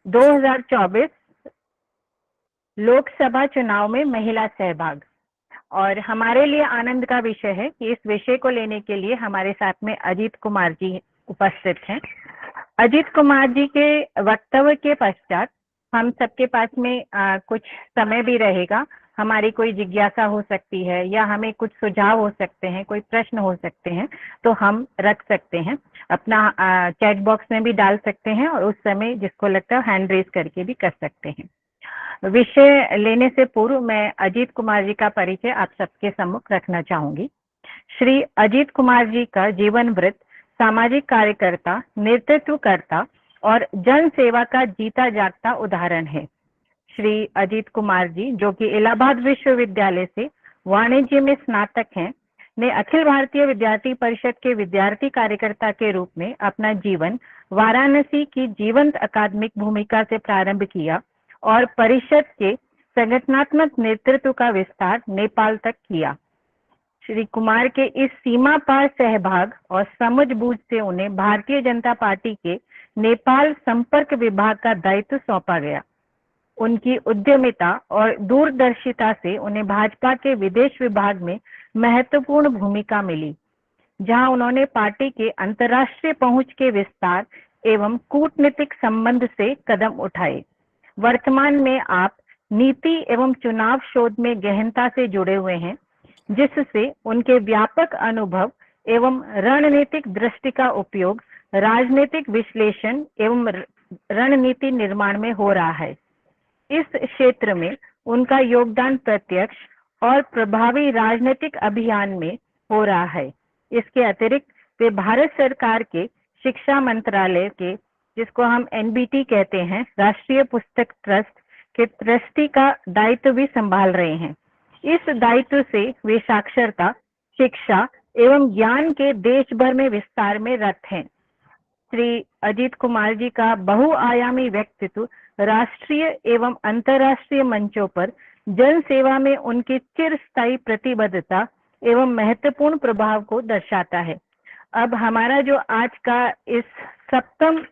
2024 लोकसभा चुनाव में महिला सहभाग। और हमारे लिए आनंद का विषय है कि इस विषय को लेने के लिए हमारे साथ में अजीत कुमार जी उपस्थित हैं। अजीत कुमार जी के वक्तव्य के पश्चात हम सबके पास में कुछ समय भी रहेगा। हमारी कोई जिज्ञासा हो सकती है या हमें कुछ सुझाव हो सकते हैं, कोई प्रश्न हो सकते हैं, तो हम रख सकते हैं, अपना चैट बॉक्स में भी डाल सकते हैं और उस समय जिसको लगता है हैंड रेज करके भी कर सकते हैं। विषय लेने से पूर्व मैं अजीत कुमार जी का परिचय आप सबके सम्मुख रखना चाहूंगी। श्री अजीत कुमार जी का जीवन वृत्त सामाजिक कार्यकर्ता, नेतृत्वकर्ता और जन सेवा का जीता जागता उदाहरण है। श्री अजीत कुमार जी, जो कि इलाहाबाद विश्वविद्यालय से वाणिज्य में स्नातक हैं, ने अखिल भारतीय विद्यार्थी परिषद के विद्यार्थी कार्यकर्ता के रूप में अपना जीवन वाराणसी की जीवंत अकादमिक भूमिका से प्रारंभ किया और परिषद के संगठनात्मक नेतृत्व का विस्तार नेपाल तक किया। श्री कुमार के इस सीमा पार सहभाग और समझबूझ से उन्हें भारतीय जनता पार्टी के नेपाल संपर्क विभाग का दायित्व सौंपा गया। उनकी उद्यमिता और दूरदर्शिता से उन्हें भाजपा के विदेश विभाग में महत्वपूर्ण भूमिका मिली, जहां उन्होंने पार्टी के अंतर्राष्ट्रीय पहुंच के विस्तार एवं कूटनीतिक संबंध से कदम उठाए। वर्तमान में आप नीति एवं चुनाव शोध में गहनता से जुड़े हुए हैं, जिससे उनके व्यापक अनुभव एवं रणनीतिक दृष्टि का उपयोग राजनीतिक विश्लेषण एवं रणनीति निर्माण में हो रहा है। इस क्षेत्र में उनका योगदान प्रत्यक्ष और प्रभावी राजनीतिक अभियान में हो रहा है। इसके अतिरिक्त वे भारत सरकार के शिक्षा मंत्रालय के, जिसको हम एनबीटी कहते हैं, राष्ट्रीय पुस्तक ट्रस्ट के ट्रस्टी का दायित्व भी संभाल रहे हैं। इस दायित्व से वे साक्षरता, शिक्षा एवं ज्ञान के देश भर में विस्तार में रत हैं। श्री अजीत कुमार जी का बहुआयामी व्यक्तित्व राष्ट्रीय एवं अंतर्राष्ट्रीय मंचों पर जन सेवा में उनकी चिरस्थायी प्रतिबद्धता एवं महत्वपूर्ण प्रभाव को दर्शाता है। अब हमारा जो आज का इस सप्तम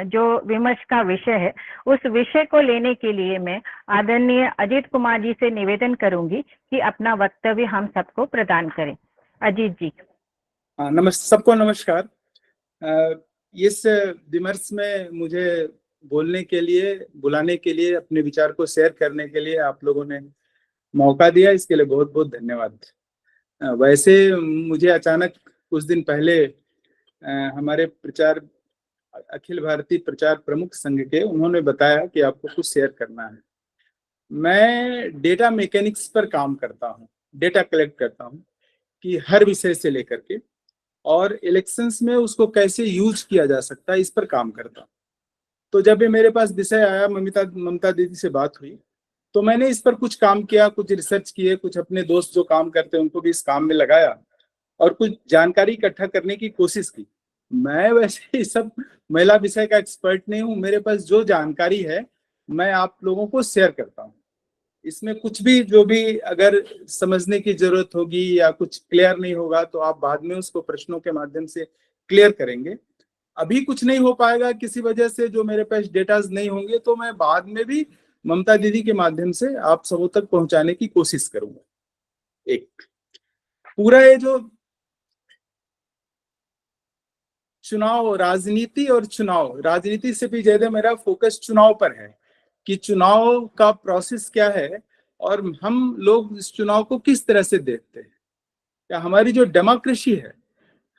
जो विमर्श का विषय है, उस विषय को लेने के लिए मैं आदरणीय अजीत कुमार जी से निवेदन करूंगी कि अपना वक्तव्य हम सबको प्रदान करें। अजीत जी। नमस्ते, सबको नमस्कार। इस विमर्श में मुझे बोलने के लिए, बुलाने के लिए, अपने विचार को शेयर करने के लिए आप लोगों ने मौका दिया, इसके लिए बहुत बहुत धन्यवाद। वैसे मुझे अचानक कुछ दिन पहले हमारे अखिल भारतीय प्रचार प्रमुख संघ के उन्होंने बताया कि आपको कुछ शेयर करना है। मैं डेटा मैकेनिक्स पर काम करता हूँ, डेटा कलेक्ट करता हूँ कि हर विषय से लेकर के और इलेक्शंस में उसको कैसे यूज किया जा सकता है, इस पर काम करता हूँ। तो जब भी मेरे पास विषय आया, ममता दीदी से बात हुई, तो मैंने इस पर कुछ काम किया, कुछ रिसर्च किए, कुछ अपने दोस्त जो काम करते हैं उनको भी इस काम में लगाया और कुछ जानकारी इकट्ठा करने की कोशिश की। मैं वैसे ही सब महिला विषय का एक्सपर्ट नहीं हूँ, मेरे पास जो जानकारी है मैं आप लोगों को शेयर करता हूँ। इसमें कुछ भी जो भी अगर समझने की जरूरत होगी या कुछ क्लियर नहीं होगा तो आप बाद में उसको प्रश्नों के माध्यम से क्लियर करेंगे। अभी कुछ नहीं हो पाएगा किसी वजह से, जो मेरे पास डेटाज नहीं होंगे, तो मैं बाद में भी ममता दीदी के माध्यम से आप सबों तक पहुंचाने की कोशिश करूंगा। एक पूरा ये जो चुनाव राजनीति और चुनाव राजनीति से भी ज्यादा मेरा फोकस चुनाव पर है कि चुनाव का प्रोसेस क्या है और हम लोग इस चुनाव को किस तरह से देखते हैं। या हमारी जो डेमोक्रेसी है,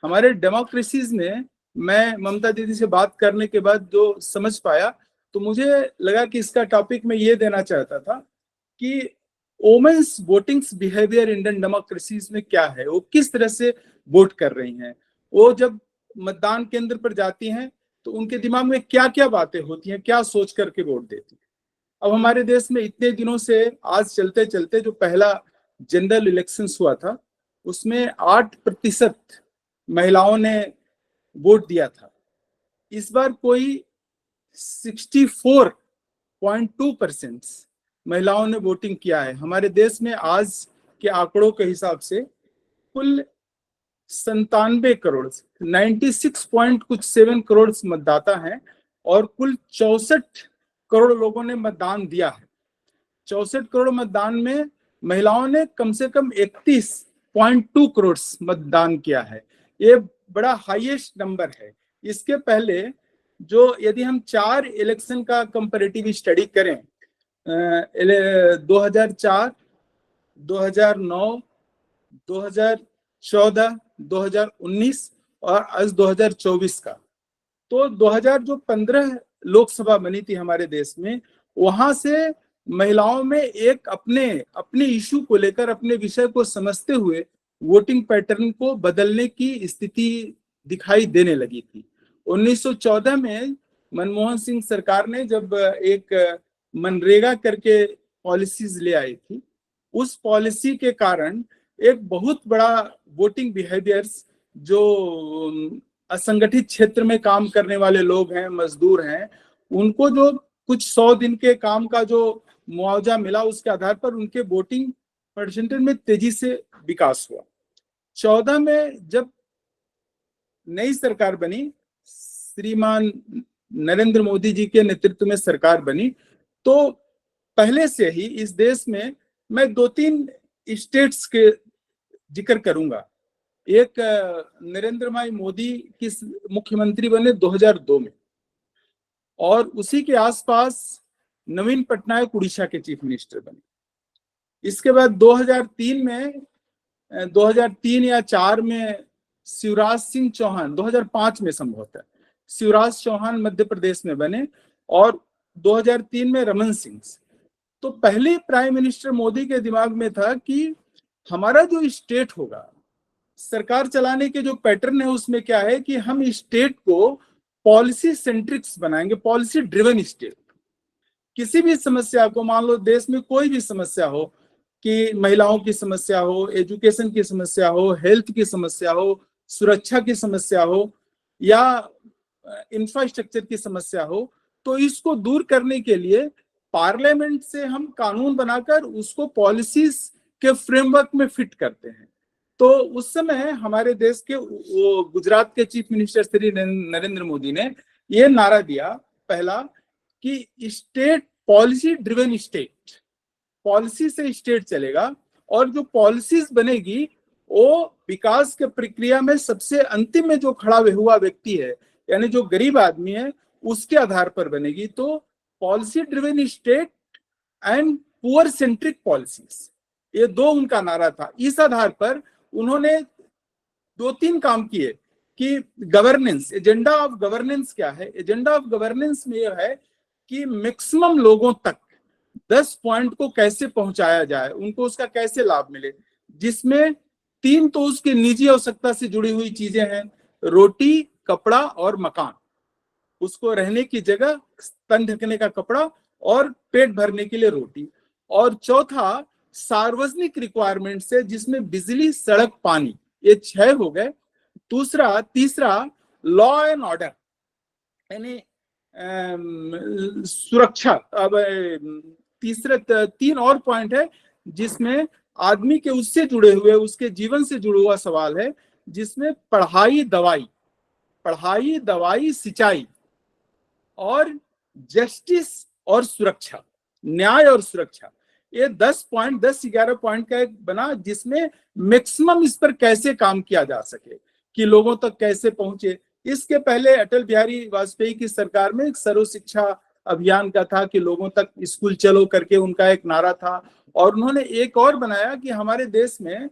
हमारे डेमोक्रेसीज में मैं ममता दीदी से बात करने के बाद जो समझ पाया, तो मुझे लगा कि इसका टॉपिक मैं ये देना चाहता था कि women's votings behaviour Indian democracies में क्या है, वो किस तरह से वोट कर रही हैं, वो जब मतदान केंद्र पर जाती हैं तो उनके दिमाग में क्या क्या बातें होती हैं, क्या सोच करके वोट देती हैं। अब हमारे देश में इतने दिनों से आज चलते चलते जो पहला जनरल इलेक्शंस हुआ था उसमें 8% महिलाओं ने वोट दिया था। इस बार कोई 64.2% महिलाओं ने वोटिंग किया है। हमारे देश में आज के आंकड़ों के हिसाब से कुल 97 करोड़ 96 पॉइंट कुछ 7 करोड़ मतदाता हैं और कुल 64 करोड़ लोगों ने मतदान दिया है। 64 करोड़ मतदान में महिलाओं ने कम से कम 31.2 करोड़ मतदान किया है। ये बड़ा हाईएस्ट नंबर है। इसके पहले जो यदि हम 4 इलेक्शन का कंपैरेटिव स्टडी करें, 2004, 2009, 2014, 2019 और आज 2024 का, तो 2015 लोकसभा बनी थी हमारे देश में, वहां से महिलाओं में एक अपने इशू को लेकर, अपने विषय को समझते हुए वोटिंग पैटर्न को बदलने की स्थिति दिखाई देने लगी थी। 1914 में मनमोहन सिंह सरकार ने जब एक मनरेगा करके पॉलिसीज ले आई थी, उस पॉलिसी के कारण एक बहुत बड़ा वोटिंग बिहेवियर्स, जो असंगठित क्षेत्र में काम करने वाले लोग हैं, मजदूर हैं, उनको जो कुछ 100 दिन के काम का जो मुआवजा मिला, उसके आधार पर उनके वोटिंग परसेंटेज में तेजी से विकास हुआ। 14 में जब नई सरकार बनी, श्रीमान नरेंद्र मोदी जी के नेतृत्व में सरकार बनी, तो पहले से ही इस देश में मैं 2-3 स्टेट्स के जिक्र करूंगा। एक, नरेंद्र भाई मोदी की मुख्यमंत्री बने 2002 में, और उसी के आसपास नवीन पटनायक उड़ीसा के चीफ मिनिस्टर बने। इसके बाद 2003 या 4 में शिवराज सिंह चौहान, 2005 में संभवतः शिवराज चौहान मध्य प्रदेश में बने, और 2003 में रमन सिंह। तो पहले प्राइम मिनिस्टर मोदी के दिमाग में था कि हमारा जो स्टेट होगा, सरकार चलाने के जो पैटर्न है उसमें क्या है कि हम स्टेट को पॉलिसी सेंट्रिक्स बनाएंगे, पॉलिसी ड्रिवन स्टेट। किसी भी समस्या को, मान लो देश में कोई भी समस्या हो, कि महिलाओं की समस्या हो, एजुकेशन की समस्या हो, हेल्थ की समस्या हो, सुरक्षा की समस्या हो, या इंफ्रास्ट्रक्चर की समस्या हो, तो इसको दूर करने के लिए पार्लियामेंट से हम कानून बनाकर उसको पॉलिसीज के फ्रेमवर्क में फिट करते हैं। तो उस समय हमारे देश के गुजरात के चीफ मिनिस्टर श्री नरेंद्र मोदी ने यह नारा दिया पहला, कि state policy driven state, policy से स्टेट चलेगा, और जो पॉलिसीज बनेगी वो विकास के प्रक्रिया में सबसे अंतिम में जो खड़ा हुआ व्यक्ति है, यानी जो गरीब आदमी है, उसके आधार पर बनेगी। तो policy driven state and poor centric policies, ये 2 उनका नारा था। इस आधार पर उन्होंने 2-3 काम किए कि गवर्नेंस, एजेंडा ऑफ गवर्नेंस क्या है। एजेंडा ऑफ गवर्नेंस में यह है कि मैक्सिमम लोगों तक 10 पॉइंट को कैसे पहुंचाया जाए, उनको उसका कैसे लाभ मिले, जिसमें 3 तो उसकी निजी आवश्यकता से जुड़ी हुई चीजें हैं, रोटी, कपड़ा और मकान, उसको रहने की जगह, तन ढकने का कपड़ा और पेट भरने के लिए रोटी। और चौथा सार्वजनिक रिक्वायरमेंट है, जिसमें बिजली, सड़क, पानी, ये 6 हो गए। तीसरा लॉ एंड ऑर्डर, यानी सुरक्षा। अब तीसरा 3 और पॉइंट है जिसमें आदमी के उससे जुड़े हुए, उसके जीवन से जुड़ा हुआ सवाल है, जिसमें पढ़ाई, दवाई, सिंचाई और जस्टिस और सुरक्षा, न्याय और सुरक्षा। ये 10-11 पॉइंट का एक बना, जिसमें मैक्सिमम इस पर कैसे काम किया जा सके, कि लोगों तक कैसे पहुंचे। इसके पहले अटल बिहारी वाजपेयी की सरकार में एक सर्व शिक्षा अभियान का था, कि लोगों तक स्कूल चलो करके उनका एक नारा था। और उन्होंने एक और बनाया कि हमारे देश में,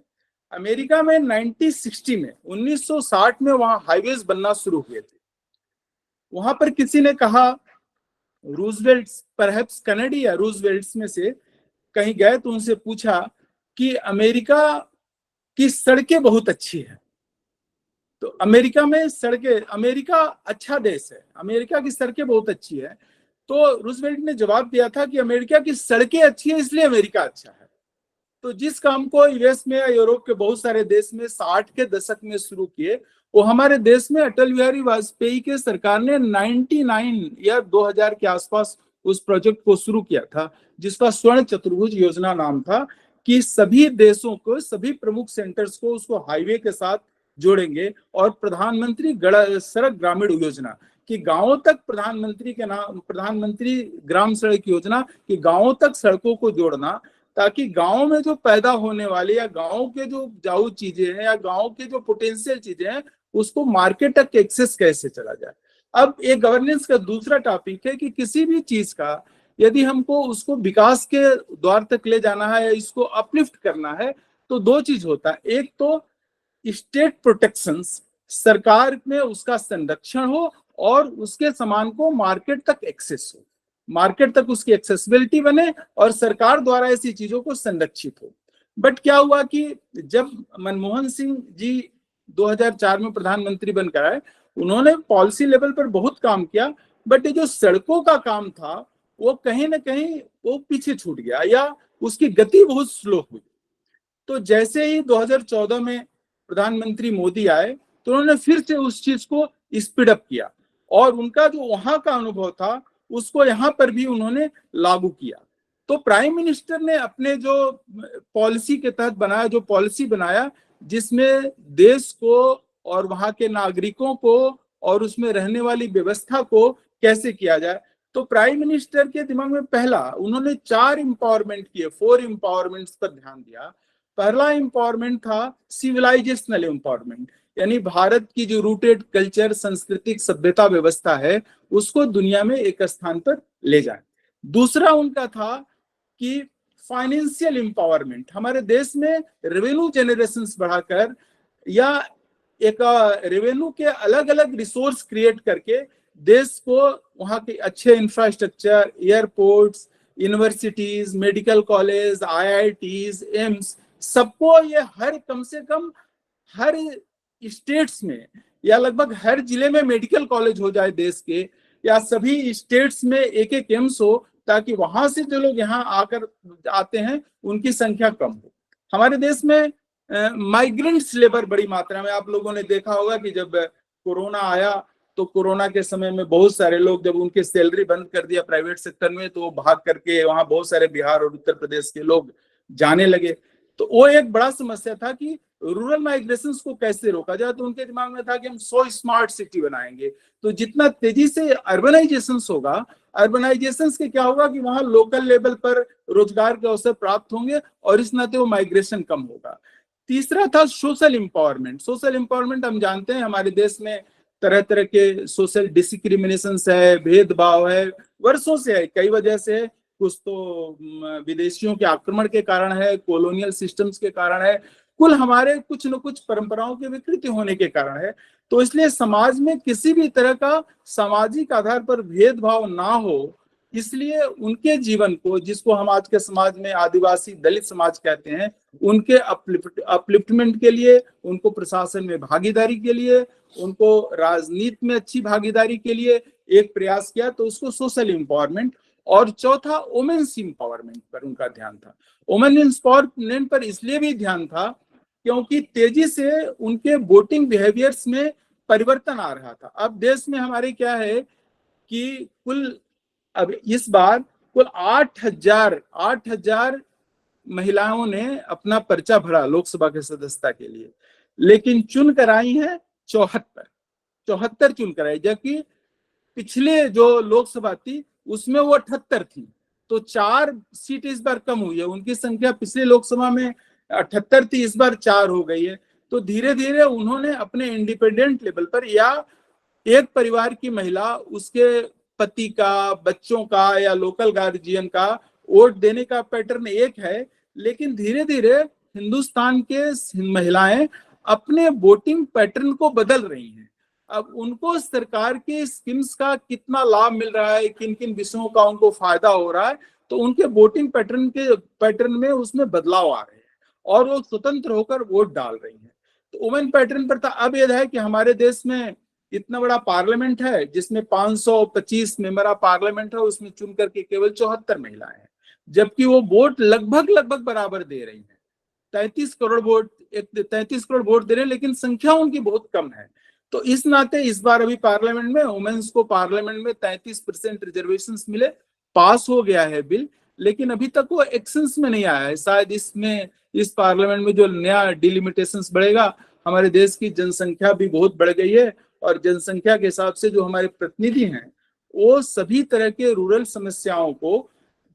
अमेरिका में 1960 में वहां हाईवेज बनना शुरू हुए थे। वहां पर किसी ने कहा, रूजवेल्ट, परहैप्स कैनेडी या रूजवेल्ट्स में से कहीं गए, तो उनसे पूछा कि अमेरिका की सड़कें बहुत अच्छी है, तो अमेरिका में सड़कें, अमेरिका अच्छा देश है, अमेरिका की सड़कें बहुत अच्छी है। तो रूजवेल्ट ने जवाब दिया था कि अमेरिका की सड़कें अच्छी है इसलिए अमेरिका अच्छा है। तो जिस काम को यूएस में या यूरोप के बहुत सारे देश में 60 के दशक में शुरू किए, वो हमारे देश में अटल बिहारी वाजपेयी के सरकार ने 99 या 2000 के आसपास उस प्रोजेक्ट को शुरू किया था, जिसका स्वर्ण चतुर्भुज योजना नाम था, कि सभी देशों को, सभी प्रमुख सेंटर्स को उसको हाईवे के साथ जोड़ेंगे। और प्रधानमंत्री सड़क ग्रामीण योजना, कि गांवों तक प्रधानमंत्री के नाम, प्रधानमंत्री ग्राम सड़क योजना, कि गांवों तक सड़कों को जोड़ना, ताकि गांव में जो पैदा होने वाले या गांव के जो उपजाऊ चीजें हैं या गांव के जो पोटेंशियल चीजें हैं उसको मार्केट तक एक्सेस कैसे चला जाए। अब एक गवर्नेंस का दूसरा टॉपिक है कि किसी भी चीज का यदि हमको उसको विकास के द्वार तक ले जाना है या इसको अपलिफ्ट करना है तो दो चीज होता है। एक तो स्टेट प्रोटेक्शन, सरकार में उसका संरक्षण हो और उसके सामान को मार्केट तक एक्सेस हो, मार्केट तक उसकी एक्सेसिबिलिटी बने और सरकार द्वारा ऐसी चीजों को संरक्षित हो। बट क्या हुआ कि जब मनमोहन सिंह जी 2004 में प्रधानमंत्री बनकर आए, उन्होंने पॉलिसी लेवल पर बहुत काम किया, बट ये जो सड़कों का काम था वो कहीं ना कहीं वो पीछे छूट गया या उसकी गति बहुत स्लो हुई। तो जैसे ही 2014 में प्रधानमंत्री मोदी आए तो उन्होंने फिर से उस चीज को स्पीड अप किया और उनका जो वहां का अनुभव था उसको यहाँ पर भी उन्होंने लागू किया। तो प्राइम मिनिस्टर ने अपने जो पॉलिसी के तहत बनाया, जो पॉलिसी बनाया जिसमें देश को और वहां के नागरिकों को और उसमें रहने वाली व्यवस्था को कैसे किया जाए, तो प्राइम मिनिस्टर के दिमाग में पहला उन्होंने 4 एम्पावरमेंट किए, 4 एम्पावरमेंट्स पर ध्यान दिया। पहला एम्पावरमेंट था सिविलाइजेशनल एम्पावरमेंट, यानी भारत की जो रूटेड कल्चर, सांस्कृतिक सभ्यता व्यवस्था है उसको दुनिया में एक स्थान पर ले जाए। दूसरा उनका था कि फाइनेंशियल एम्पावरमेंट, हमारे देश में रेवेन्यू जनरेशंस बढ़ाकर या एक रेवेन्यू के अलग अलग रिसोर्स क्रिएट करके देश को वहां के अच्छे infrastructure, airports, universities, medical college, IITs, AIIMS, सबको ये हर कम से कम हर स्टेट्स में या लगभग हर जिले में मेडिकल कॉलेज हो जाए देश के, या सभी स्टेट्स में एक एक एम्स हो, ताकि वहां से जो लोग यहाँ आकर आते हैं उनकी संख्या कम हो। हमारे देश में माइग्रेंट्स लेबर बड़ी मात्रा में, आप लोगों ने देखा होगा कि जब कोरोना आया तो कोरोना के समय में बहुत सारे लोग, जब उनकी सैलरी बंद कर दिया प्राइवेट सेक्टर में, तो वो भाग करके वहां बहुत सारे बिहार और उत्तर प्रदेश के लोग जाने लगे। तो वो एक बड़ा समस्या था कि रूरल माइग्रेशन को कैसे रोका जाए। तो उनके दिमाग में था कि हम 100 स्मार्ट सिटी बनाएंगे, तो जितना तेजी से अर्बनाइजेशन होगा, अर्बनाइजेशन के क्या होगा कि वहां लोकल लेवल पर रोजगार के अवसर प्राप्त होंगे और इस नाते वो माइग्रेशन कम होगा। तीसरा था सोशल एम्पावरमेंट। सोशल एम्पावरमेंट हम जानते हैं हमारे देश में तरह तरह के सोशल डिस्क्रिमिनेशन है, भेदभाव है, वर्षों से है, कई वजह से है। कुछ तो विदेशियों के आक्रमण के कारण है, कॉलोनियल सिस्टम्स के कारण है, कुल हमारे कुछ न कुछ परंपराओं के विकृति होने के कारण है। तो इसलिए समाज में किसी भी तरह का सामाजिक आधार पर भेदभाव ना हो, इसलिए उनके जीवन को, जिसको हम आज के समाज में आदिवासी दलित समाज कहते हैं, उनके अपलिफ्टमेंट के लिए, उनको प्रशासन में भागीदारी के लिए, उनको राजनीति में अच्छी भागीदारी के लिए एक प्रयास किया, तो उसको सोशल एम्पावरमेंट। और चौथा वुमेन्स एम्पावरमेंट पर उनका ध्यान था। वुमेन एम्पावरमेंट पर इसलिए भी ध्यान था क्योंकि तेजी से उनके वोटिंग बिहेवियर्स में परिवर्तन आ रहा था। अब देश में हमारे क्या है कि कुल अब इस बार कुल 8,000 महिलाओं ने अपना पर्चा भरा लोकसभा के सदस्यता के लिए, लेकिन चुन कर आई है 74 चुन कर आई, जबकि पिछले जो लोकसभा थी उसमें वो 78 थी। तो 4 सीट इस बार कम हुई है। उनकी संख्या पिछले लोकसभा में 78 थी, इस बार 4 हो गई है। तो धीरे धीरे उन्होंने अपने इंडिपेंडेंट लेवल पर, या एक परिवार की महिला उसके पति का, बच्चों का या लोकल गार्जियन का वोट देने का पैटर्न एक है, लेकिन धीरे धीरे हिंदुस्तान के महिलाएं अपने वोटिंग पैटर्न को बदल रही हैं। अब उनको सरकार की स्कीम्स का कितना लाभ मिल रहा है, किन किन विषयों का उनको फायदा हो रहा है, तो उनके वोटिंग पैटर्न में उसमें बदलाव आ रहे हैं और वो स्वतंत्र होकर वोट डाल रही हैं। तो वुमेन पैटर्न पर था। अब यह है कि हमारे देश में इतना बड़ा पार्लियामेंट है जिसमें 525 मेंबर ऑफ पार्लियामेंट है, उसमें चुन करके केवल 74 महिलाएं हैं, जबकि वो वोट लगभग बराबर दे रही हैं। 33 करोड़ वोट दे रहे हैं, लेकिन संख्या उनकी बहुत कम है। तो इस नाते इस बार अभी पार्लियामेंट में वुमेन्स को पार्लियामेंट में 33% रिजर्वेशन मिले, पास हो गया है बिल, लेकिन अभी तक वो एक्शंस में नहीं आया है। शायद इस पार्लियामेंट में जो नया डिलिमिटेशंस बढ़ेगा, हमारे देश की जनसंख्या भी बहुत बढ़ गई है और जनसंख्या के हिसाब से जो हमारे प्रतिनिधि हैं वो सभी तरह के रूरल समस्याओं को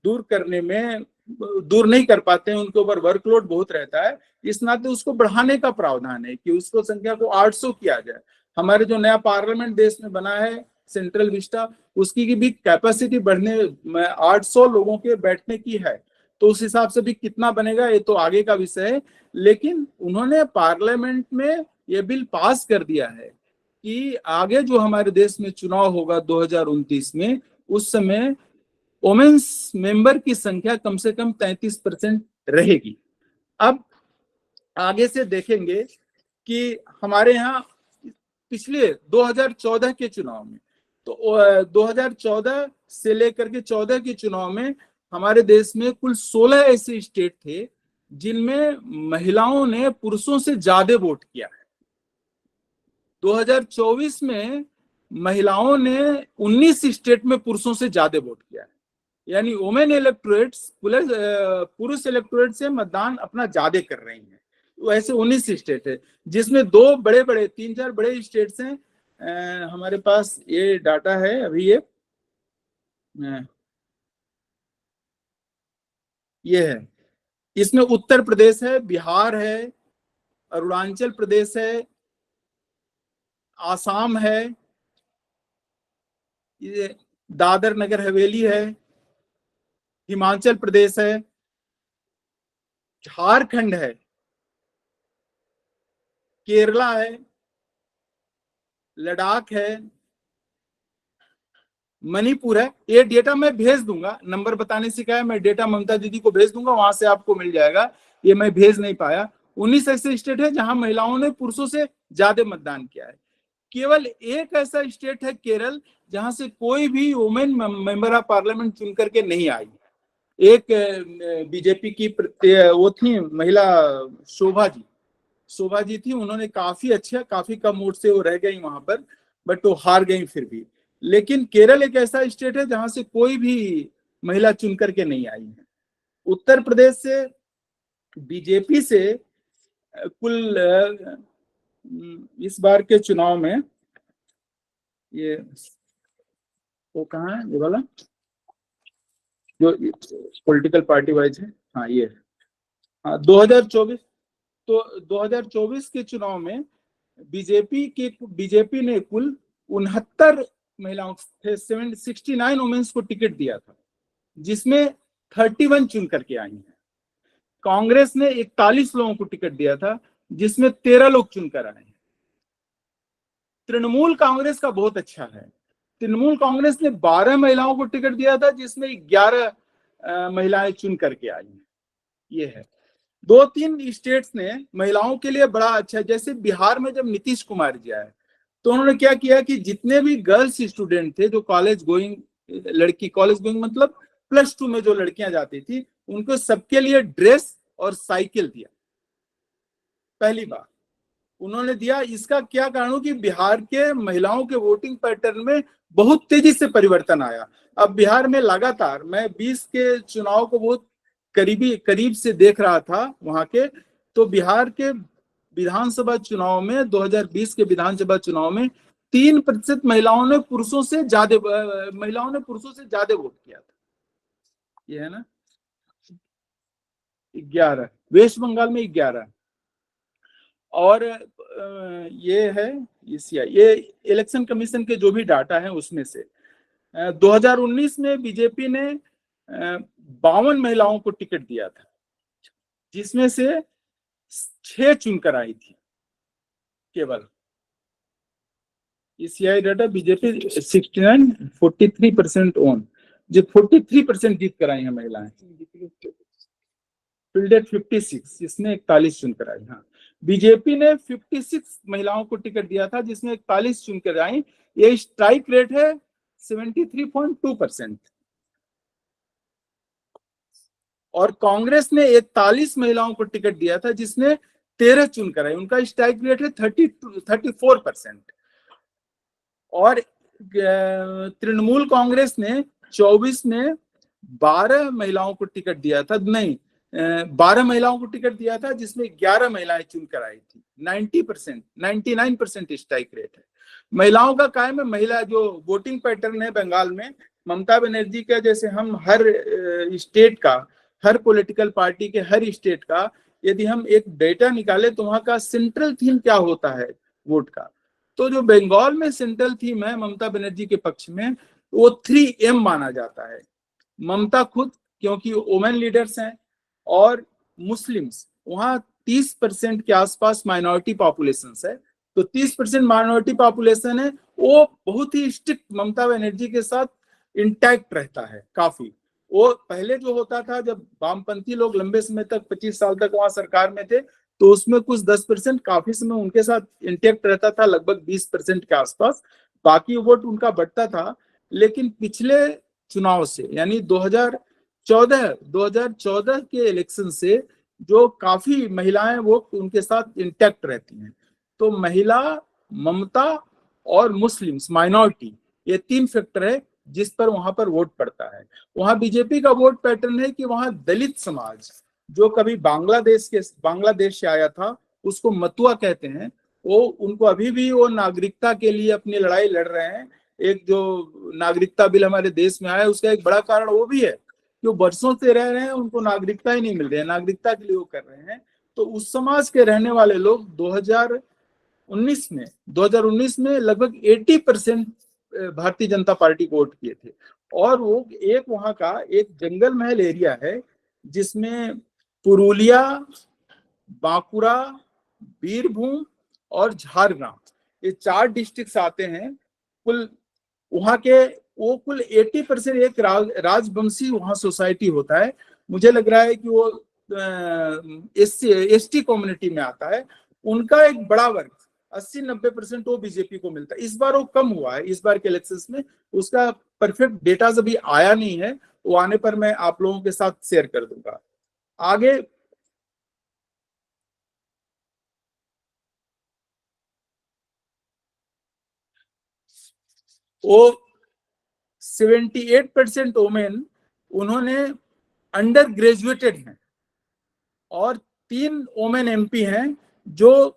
दूर करने में दूर नहीं कर पाते हैं, उनके ऊपर वर्कलोड बहुत रहता है। इस नाते उसको बढ़ाने का प्रावधान है कि उसको संख्या को 800 किया जाए। हमारे जो नया पार्लियामेंट देश में बना है सेंट्रल विस्टा, उसकी की भी कैपेसिटी बढ़ने 800 लोगों के बैठने की है, तो उस हिसाब से भी कितना बनेगा ये तो आगे का विषय है। लेकिन उन्होंने पार्लियामेंट में ये बिल पास कर दिया है कि आगे जो हमारे देश में चुनाव होगा 2029 में, उस समय वोमेन्स मेंबर की संख्या कम से कम 33% रहेगी। अब आगे से देखेंगे कि हमारे यहाँ पिछले 2014 के चुनाव में, तो 2014 से लेकर के 14 के चुनाव में हमारे देश में कुल 16 ऐसे स्टेट थे जिनमें महिलाओं ने पुरुषों से ज्यादा वोट किया है। 2024 में महिलाओं ने 19 स्टेट में पुरुषों से ज्यादा वोट किया है, यानी वोमेन इलेक्टोरेट्स पुरुष इलेक्टोरेट से मतदान अपना ज्यादा कर रही हैं। तो ऐसे 19 स्टेट है, जिसमें 3-4 बड़े स्टेट्स हैं। हमारे पास ये डाटा है अभी, ये है, इसमें उत्तर प्रदेश है, बिहार है, अरुणाचल प्रदेश है, आसाम है, ये दादर नगर हवेली है, हिमाचल प्रदेश है, झारखंड है, केरला है, लद्दाख है, मणिपुर है। ये डेटा मैं भेज दूंगा, नंबर बताने से क्या है, मैं डेटा ममता दीदी को भेज दूंगा, वहां से आपको मिल जाएगा। ये मैं भेज नहीं पाया। 19 ऐसे स्टेट है जहां महिलाओं ने पुरुषों से ज्यादा मतदान किया है। केवल एक ऐसा स्टेट है केरल, जहां से कोई भी वुमेन मेंबर ऑफ पार्लियामेंट चुन करके नहीं आई। एक बीजेपी की वो थी महिला, शोभा जी थी, उन्होंने काफी अच्छा, काफी कम वोट से वो रह गई वहां पर, बट वो हार गई फिर भी। लेकिन केरल एक ऐसा स्टेट है जहां से कोई भी महिला चुन करके नहीं आई है। उत्तर प्रदेश से बीजेपी से कुल इस बार के चुनाव में, ये वो कहाँ है ये वाला जो पॉलिटिकल पार्टी वाइज है, हाँ ये, हाँ 2024, तो 2024 के चुनाव में बीजेपी ने कुल 69 महिलाओं थे, 69 वुमेन्स को टिकट दिया था, जिसमें 31 चुन करके आई हैं। कांग्रेस ने 41 लोगों को टिकट दिया था, जिसमें 13 लोग चुनकर आए हैं। तृणमूल कांग्रेस का बहुत अच्छा है। तृणमूल कांग्रेस ने 12 महिलाओं को टिकट दिया था, जिसमें 11 महिलाएं चुन करके आई हैं। ये है। 2-3 स्टेट्स ने महिलाओं के लिए बड़ा अच्छा, जैसे बिहार में जब नीतीश कुमार जी आए तो उन्होंने क्या किया कि जितने भी गर्ल्स स्टूडेंट थे जो कॉलेज गोइंग मतलब +2 में जो लड़कियां जाती थी, उनको सबके लिए ड्रेस और साइकिल दिया, पहली बार उन्होंने दिया। इसका क्या कारण हो कि बिहार के महिलाओं के वोटिंग पैटर्न में बहुत तेजी से परिवर्तन आया। अब बिहार में लगातार, मैं 20 के चुनाव को बहुत करीब से देख रहा था वहां के, तो बिहार के विधानसभा चुनाव में 2020 के विधानसभा चुनाव में 3% महिलाओं ने पुरुषों से ज्यादा वोट किया था। ये है ना, 11, वेस्ट बंगाल में 11, और ये है ये इलेक्शन कमीशन के जो भी डाटा है उसमें से 2019 में बीजेपी ने 52 महिलाओं को टिकट दिया था, जिसमें से 6 चुनकर आई थी केवल। ईसीआई डाटा, बीजेपी 69, 43% ओन, जो 43% जीत कर आई है महिलाएं। फील्डेड 56, इसमें 41 चुनकर आई। हाँ, बीजेपी ने 56 महिलाओं को टिकट दिया था, जिसमें 41 चुनकर आई। ये स्ट्राइक रेट है 73.2%। और कांग्रेस ने 41 महिलाओं को टिकट दिया था, जिसने 13 चुनकर आई, उनका स्ट्राइक रेट है 34%। और तृणमूल कांग्रेस ने 24 में 12 महिलाओं को टिकट दिया था, नहीं 12 महिलाओं को टिकट दिया था, जिसमें 11 महिलाएं चुनकर आई थी। 99% स्ट्राइक रेट है। महिलाओं का कायम है। महिला जो वोटिंग पैटर्न है बंगाल में, ममता बनर्जी का, जैसे हम हर स्टेट का, हर पॉलिटिकल पार्टी के हर स्टेट का यदि हम एक डेटा निकाले तो वहां का सेंट्रल थीम क्या होता है वोट का, तो जो बंगाल में सेंट्रल थीम है ममता बनर्जी के पक्ष में, वो 3M माना जाता है। ममता खुद, क्योंकि वुमेन लीडर्स हैं, और मुस्लिम्स, वहां 30% के आसपास माइनॉरिटी पॉपुलेशन है, तो 30% माइनॉरिटी पॉपुलेशन है, वो बहुत ही स्ट्रिक्ट ममता बनर्जी के साथ इंटैक्ट रहता है काफी। वो पहले जो होता था, जब वामपंथी लोग लंबे समय तक 25 साल तक वहां सरकार में थे, तो उसमें कुछ 10% काफी समय उनके साथ इंटैक्ट रहता था, लगभग 20% के आसपास, बाकी वोट उनका बढ़ता था। लेकिन पिछले चुनाव से, यानी 2014 के इलेक्शन से, जो काफी महिलाएं वो उनके साथ इंटैक्ट रहती हैं। तो महिला, ममता और मुस्लिम्स माइनॉरिटी, ये 3 फैक्टर है जिस पर वहां पर वोट पड़ता है। वहां बीजेपी का वोट पैटर्न है कि वहां दलित समाज, जो कभी बांग्लादेश से आया था, उसको मतुआ कहते हैं, वो उनको अभी भी वो नागरिकता के लिए अपनी लड़ाई लड़ रहे हैं। एक जो नागरिकता बिल हमारे देश में आया है, उसका एक बड़ा कारण वो भी है कि वो बरसों से रह रहे हैं, उनको नागरिकता ही नहीं मिल रही है, नागरिकता के लिए वो कर रहे हैं। तो उस समाज के रहने वाले लोग 2019 में लगभग 80% भारतीय जनता पार्टी को वोट किए थे। और वो एक वहां का एक जंगल महल एरिया है जिसमें पुरुलिया, बांकुड़ा, बीरभूम और झारग्राम, ये 4 डिस्ट्रिक्ट आते हैं। कुल वहां के वो कुल 80% एक राजवंशी वहां सोसाइटी होता है। मुझे लग रहा है कि वो एसटी कम्युनिटी में आता है। उनका एक बड़ा वर्ग 80-90% वो बीजेपी को मिलता है। इस बार वो कम हुआ है, इस बार के इलेक्शंस में। उसका परफेक्ट डेटा अभी आया नहीं है, वो आने पर मैं आप लोगों के साथ शेयर कर दूंगा। आगे वो 78% वोमेन उन्होंने अंडर ग्रेजुएटेड हैं, और 3 वोमेन MP हैं जो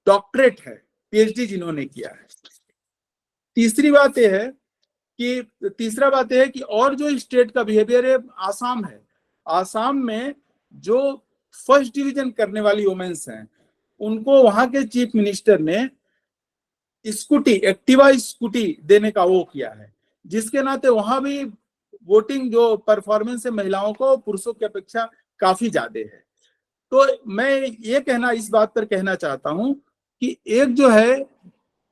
डॉक्टरेट है, PhD जिन्होंने किया है। तीसरा बात यह है कि और जो स्टेट का बिहेवियर है, आसाम है। आसाम में जो फर्स्ट डिवीजन करने वाली वोमेन्स हैं, उनको वहां के चीफ मिनिस्टर ने एक्टिवा स्कूटी देने का वो किया है, जिसके नाते वहां भी वोटिंग जो परफॉर्मेंस है महिलाओं को पुरुषों की अपेक्षा काफी ज्यादा है। तो मैं ये कहना, इस बात पर कहना चाहता हूं कि एक जो है,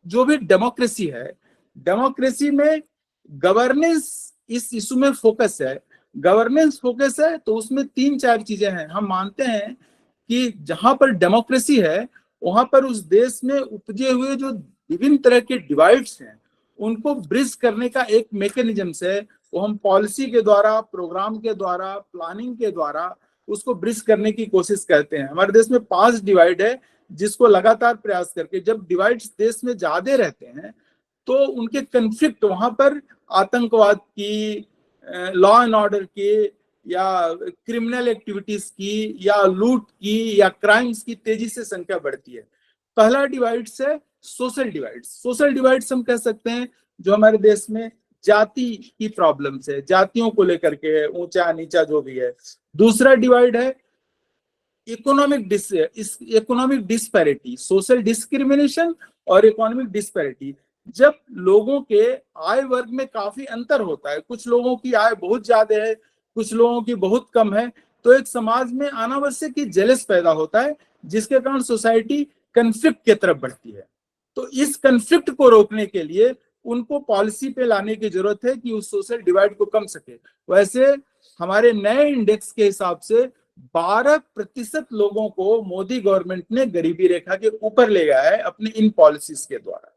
जो भी डेमोक्रेसी है, डेमोक्रेसी में गवर्नेंस इस इशू में फोकस है। गवर्नेंस फोकस है तो उसमें 3-4 चीजें हैं। हम मानते हैं कि जहां पर डेमोक्रेसी है, वहां पर उस देश में उपजे हुए जो विभिन्न तरह के डिवाइड्स हैं, उनको ब्रिज करने का एक मैकेनिज्म है। वो हम पॉलिसी के द्वारा, प्रोग्राम के द्वारा, प्लानिंग के द्वारा उसको ब्रिज करने की कोशिश करते हैं। हमारे देश में 5 डिवाइड है, जिसको लगातार प्रयास करके, जब डिवाइड्स देश में ज्यादा रहते हैं तो उनके कंफ्लिक्ट वहां पर आतंकवाद की, लॉ एंड ऑर्डर की, या क्रिमिनल एक्टिविटीज की, या लूट की, या क्राइम्स की तेजी से संख्या बढ़ती है। पहला डिवाइड्स है सोशल डिवाइड्स। सोशल डिवाइड्स हम कह सकते हैं जो हमारे देश में जाति की प्रॉब्लम्स है, जातियों को लेकर के है, ऊंचा नीचा जो भी है। दूसरा डिवाइड है इकोनॉमिक डिस्पैरिटी, सोशल डिस्क्रिमिनेशन और इकोनॉमिक डिस्पैरिटी। जब लोगों के आय वर्ग में काफी अंतर होता है, कुछ लोगों की आय बहुत ज्यादा है, कुछ लोगों की बहुत कम है, तो एक समाज में अनावश्यक ही जेलस पैदा होता है, जिसके कारण सोसाइटी कंफ्लिक्ट की तरफ बढ़ती है। तो इस कंफ्लिक्ट को रोकने के लिए उनको पॉलिसी पे लाने की जरूरत है कि उस सोशल डिवाइड को कम सके। वैसे हमारे नए इंडेक्स के हिसाब से 12% लोगों को मोदी गवर्नमेंट ने गरीबी रेखा के ऊपर ले गया है अपने इन पॉलिसीज के द्वारा।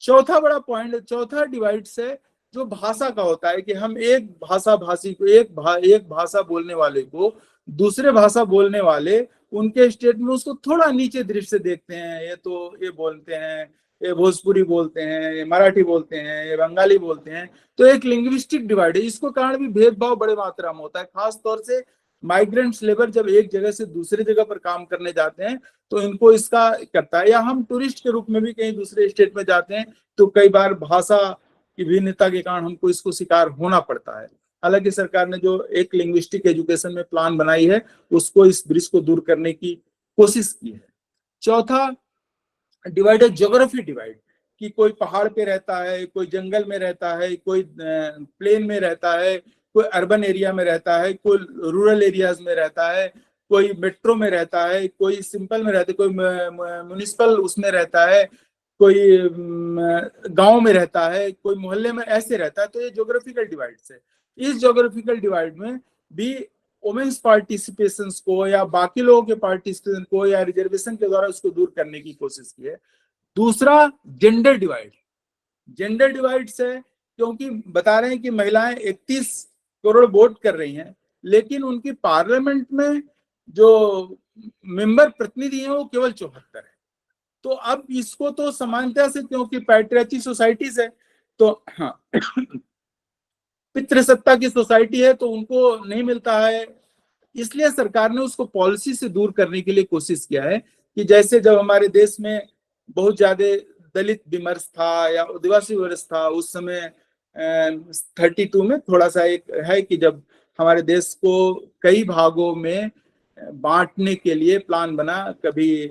चौथा बड़ा पॉइंट, चौथा डिवाइड से जो भाषा का होता है कि हम एक भाषा भाषी को, एक भाषा बोलने वाले को दूसरे भाषा बोलने वाले उनके स्टेट में उसको थोड़ा नीचे दृष्टि से देखते हैं। ये बोलते हैं, ये भोजपुरी बोलते हैं, ये मराठी बोलते हैं, ये बंगाली बोलते हैं। तो एक लिंग्विस्टिक डिवाइड है। इसको कारण भी भेदभाव बड़े मात्रा में होता है, खास तौर से माइग्रेंट्स लेबर जब एक जगह से दूसरे जगह पर काम करने जाते हैं तो इनको इसका करता है। या हम टूरिस्ट के रूप में भी कहीं दूसरे स्टेट में जाते हैं तो कई बार भाषा की भिन्नता के कारण हमको इसको शिकार होना पड़ता है। हालांकि सरकार ने जो एक लिंग्विस्टिक एजुकेशन में प्लान बनाई है उसको इस ब्रिज को दूर करने की कोशिश की है। चौथा डिवाइड है ज्योग्राफी डिवाइड, कि कोई पहाड़ पे रहता है, कोई जंगल में रहता है, कोई प्लेन में रहता है, कोई अर्बन एरिया में रहता है, कोई रूरल एरियाज में रहता है, कोई मेट्रो में रहता है, कोई सिंपल में रहता है, कोई म्युनिसिपल उसमें रहता है, कोई गांव में रहता है, कोई मोहल्ले में ऐसे रहता है। तो ये ज्योग्राफिकल डिवाइड है। इस ज्योग्राफिकल डिवाइड में भी वुमेन्स पार्टिसिपेशन को या बाकी लोगों के पार्टिसिपेशन को या रिजर्वेशन के द्वारा उसको दूर करने की कोशिश की है। दूसरा जेंडर डिवाइड, जेंडर डिवाइड से क्योंकि बता रहे हैं कि महिलाएं 31 करोड़ वोट कर रही हैं, लेकिन उनकी पार्लियामेंट में जो मेंबर प्रतिनिधि हैं वो केवल 74 है। तो अब इसको तो समानता से, क्योंकि पैट्रियार्ची सोसाइटीज है तो हाँ पितृसत्ता की सोसाइटी है तो उनको नहीं मिलता है, इसलिए सरकार ने उसको पॉलिसी से दूर करने के लिए कोशिश किया है। कि जैसे जब हमारे देश में बहुत ज्यादा दलित विमर्श था या आदिवासी विमर्श था उस समय 32 में थोड़ा सा एक है कि जब हमारे देश को कई भागों में बांटने के लिए प्लान बना, कभी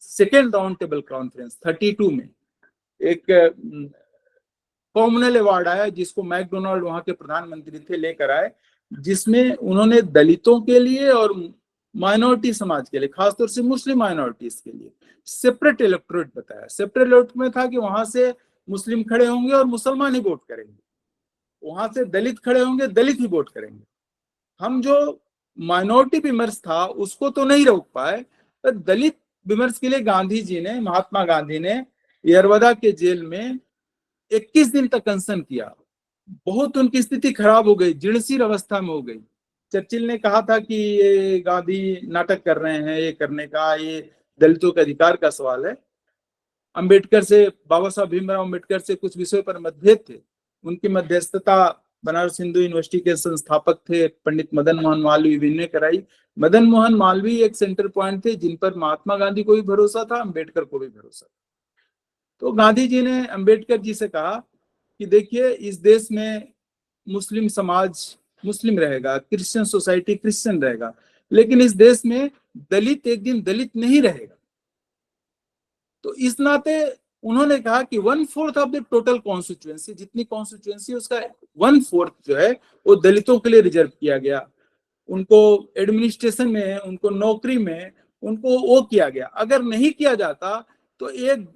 सेकेंड राउंड टेबल कॉन्फ्रेंस 32 में एक कॉमनल अवार्ड आया जिसको मैकडोनाल्ड वहां के प्रधानमंत्री थे लेकर आए, जिसमें उन्होंने दलितों के लिए और माइनॉरिटी समाज के लिए, खासतौर से मुस्लिम माइनॉरिटीज के लिए सेपरेट इलेक्टोरेट बताया। सेपरेट इलेक्टोरेट में था कि वहां से मुस्लिम खड़े होंगे और मुसलमान ही वोट करेंगे, वहां से दलित खड़े होंगे, दलित ही वोट करेंगे। हम जो माइनॉरिटी विमर्श था उसको तो नहीं रोक पाए, तो दलित विमर्श के लिए गांधी जी ने, महात्मा गांधी ने यरवदा के जेल में 21 दिन तक अनशन किया। बहुत उनकी स्थिति खराब हो गई, जीर्णशील अवस्था में हो गई। चर्चिल ने कहा था कि ये गांधी नाटक कर रहे हैं, ये करने का, ये दलितों के अधिकार का सवाल है। अंबेडकर से, बाबा साहब भीमराव अंबेडकर से कुछ विषयों पर मतभेद थे, उनकी मध्यस्थता बनारस हिंदू यूनिवर्सिटी के संस्थापक थे पंडित मदन मोहन मालवीय ने कराई। मदन मोहन मालवीय एक सेंटर पॉइंट थे जिन पर महात्मा गांधी को भी भरोसा था, अंबेडकर को भी भरोसा था। तो गांधी जी ने अंबेडकर जी से कहा कि देखिए इस देश में मुस्लिम समाज मुस्लिम रहेगा, क्रिश्चियन सोसाइटी क्रिश्चियन रहेगा, लेकिन इस देश में दलित एक दिन दलित नहीं रहेगा। तो इस नाते उन्होंने कहा कि 1/4 ऑफ द टोटल कॉन्स्टिट्यूएंसी, जितनी कॉन्स्टिट्यूएंसी उसका 1/4 जो है वो दलितों के लिए रिजर्व किया गया। उनको एडमिनिस्ट्रेशन में, उनको नौकरी में, उनको वो किया गया। अगर नहीं किया जाता तो एक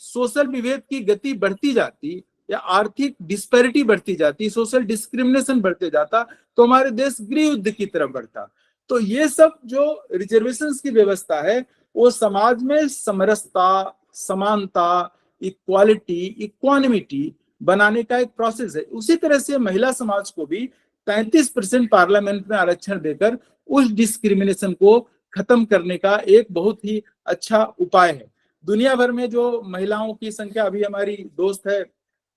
सोशल विभेद की गति बढ़ती जाती या आर्थिक डिस्पैरिटी बढ़ती जाती, सोशल डिस्क्रिमिनेशन बढ़ते जाता, तो हमारे देश गृह युद्ध की तरफ बढ़ता। तो ये सब जो रिजर्वेशंस की व्यवस्था है वो समाज में समरसता, समानता, इक्वालिटी, इक्वानिमिटी बनाने का एक प्रोसेस है। उसी तरह से महिला समाज को भी 33% पार्लियामेंट में आरक्षण देकर उस डिस्क्रिमिनेशन को खत्म करने का एक बहुत ही अच्छा उपाय है। दुनिया भर में जो महिलाओं की संख्या, अभी हमारी दोस्त है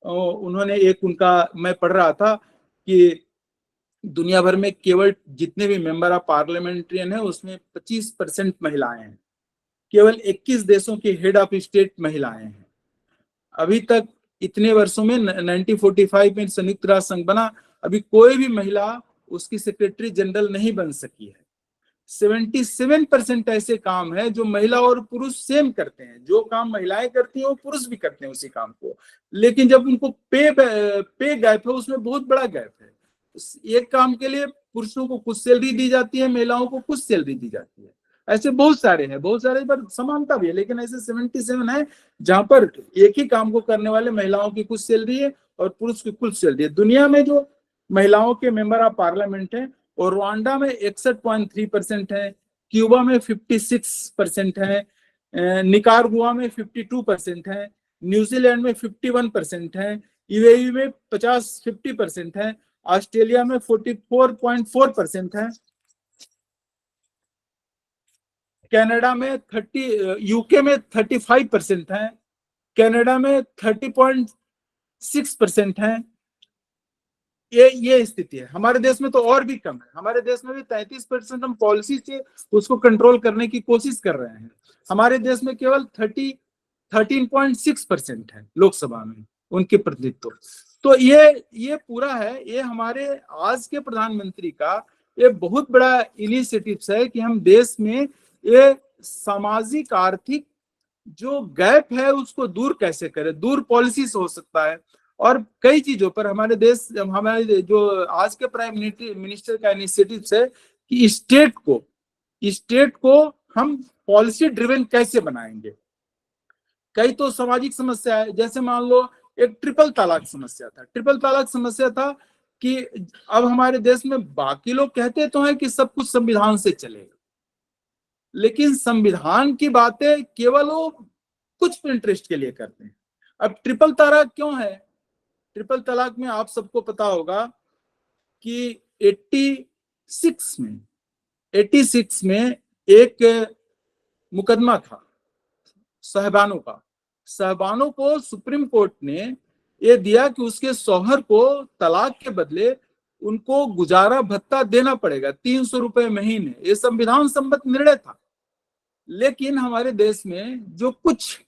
उन्होंने एक उनका मैं पढ़ रहा था कि दुनिया भर में केवल जितने भी मेंबर ऑफ पार्लियामेंट्रियन है उसमें 25% महिलाएं हैं। केवल 21 देशों के हेड ऑफ स्टेट महिलाएं हैं। अभी तक इतने वर्षों में 1945 में संयुक्त राष्ट्र संघ बना, अभी कोई भी महिला उसकी सेक्रेटरी जनरल नहीं बन सकी है। 77% ऐसे काम है जो महिला और पुरुष सेम करते हैं। जो काम महिलाएं करती हैं वो पुरुष भी करते हैं उसी काम को, लेकिन जब उनको पे गैप है उसमें बहुत बड़ा गैप है। एक काम के लिए पुरुषों को कुछ सैलरी दी जाती है, महिलाओं को कुछ सैलरी दी जाती है। ऐसे बहुत सारे हैं, बहुत सारे पर समानता भी है, लेकिन ऐसे 77 है जहां पर एक ही काम को करने वाले महिलाओं की कुछ सैलरी है और पुरुष की कुछ सैलरी है। दुनिया में जो महिलाओं के मेंबर ऑफ पार्लियामेंट है और रवांडा में 61.3% है, क्यूबा में 56% है, निकारागुआ में 52% है, न्यूजीलैंड में 51% है, यूएई में 50% है, ऑस्ट्रेलिया में 44.4% है, कनाडा में 30, यूके में 35% है, कनाडा में 30.6% है, ये स्थिति है। हमारे देश में तो और भी कम है, हमारे देश में भी 33% हम पॉलिसी से उसको कंट्रोल करने की कोशिश कर रहे हैं। हमारे देश में केवल 13.6% है लोकसभा में उनके प्रतिनिधित्व। तो ये पूरा है, ये हमारे आज के प्रधानमंत्री का ये बहुत बड़ा इनिशिएटिव है कि हम देश में ये सामाजिक आर्थिक जो गैप है उसको दूर कैसे करें, दूर पॉलिसी से हो सकता है। और कई चीजों पर हमारे देश, हमारे जो आज के प्राइम मिनिस्टर का इनिशिएटिव है कि स्टेट को हम पॉलिसी ड्रिवन कैसे बनाएंगे। कई तो सामाजिक समस्या है, जैसे मान लो एक ट्रिपल तलाक समस्या था। ट्रिपल तलाक समस्या था कि अब हमारे देश में बाकी लोग कहते तो हैं कि सब कुछ संविधान से चलेगा, लेकिन संविधान की बातें केवल वो कुछ इंटरेस्ट के लिए करते हैं। अब ट्रिपल तलाक क्यों है? ट्रिपल तलाक में आप सबको पता होगा कि 86 में एक मुकदमा था साहबानों को सुप्रीम कोर्ट ने ये दिया कि उसके शौहर को तलाक के बदले उनको गुजारा भत्ता देना पड़ेगा 300 रुपए महीने। ये संविधान सम्मत निर्णय था। लेकिन हमारे देश में जो कुछ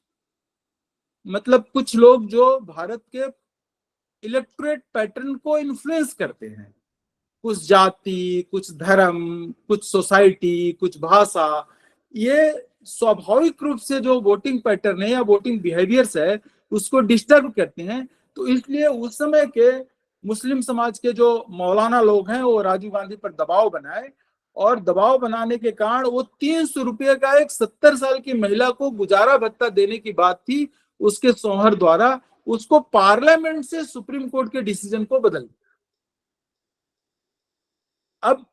लोग जो भारत के इलेक्टोरेट पैटर्न को इन्फ्लुएंस करते हैं, कुछ जाति, कुछ धर्म, कुछ सोसाइटी, कुछ भाषा, ये स्वाभाविक रूप से जो वोटिंग पैटर्न है या वोटिंग बिहेवियर्स है उसको डिस्टर्ब करते हैं। तो इसलिए उस समय के मुस्लिम समाज के जो मौलाना लोग हैं वो राजीव गांधी पर दबाव बनाए, और दबाव बनाने के कारण वो 300 रुपये का एक 70 साल की महिला को गुजारा भत्ता देने की बात थी उसके शौहर द्वारा, उसको पार्लियामेंट से सुप्रीम कोर्ट के डिसीजन को बदल दिया। अब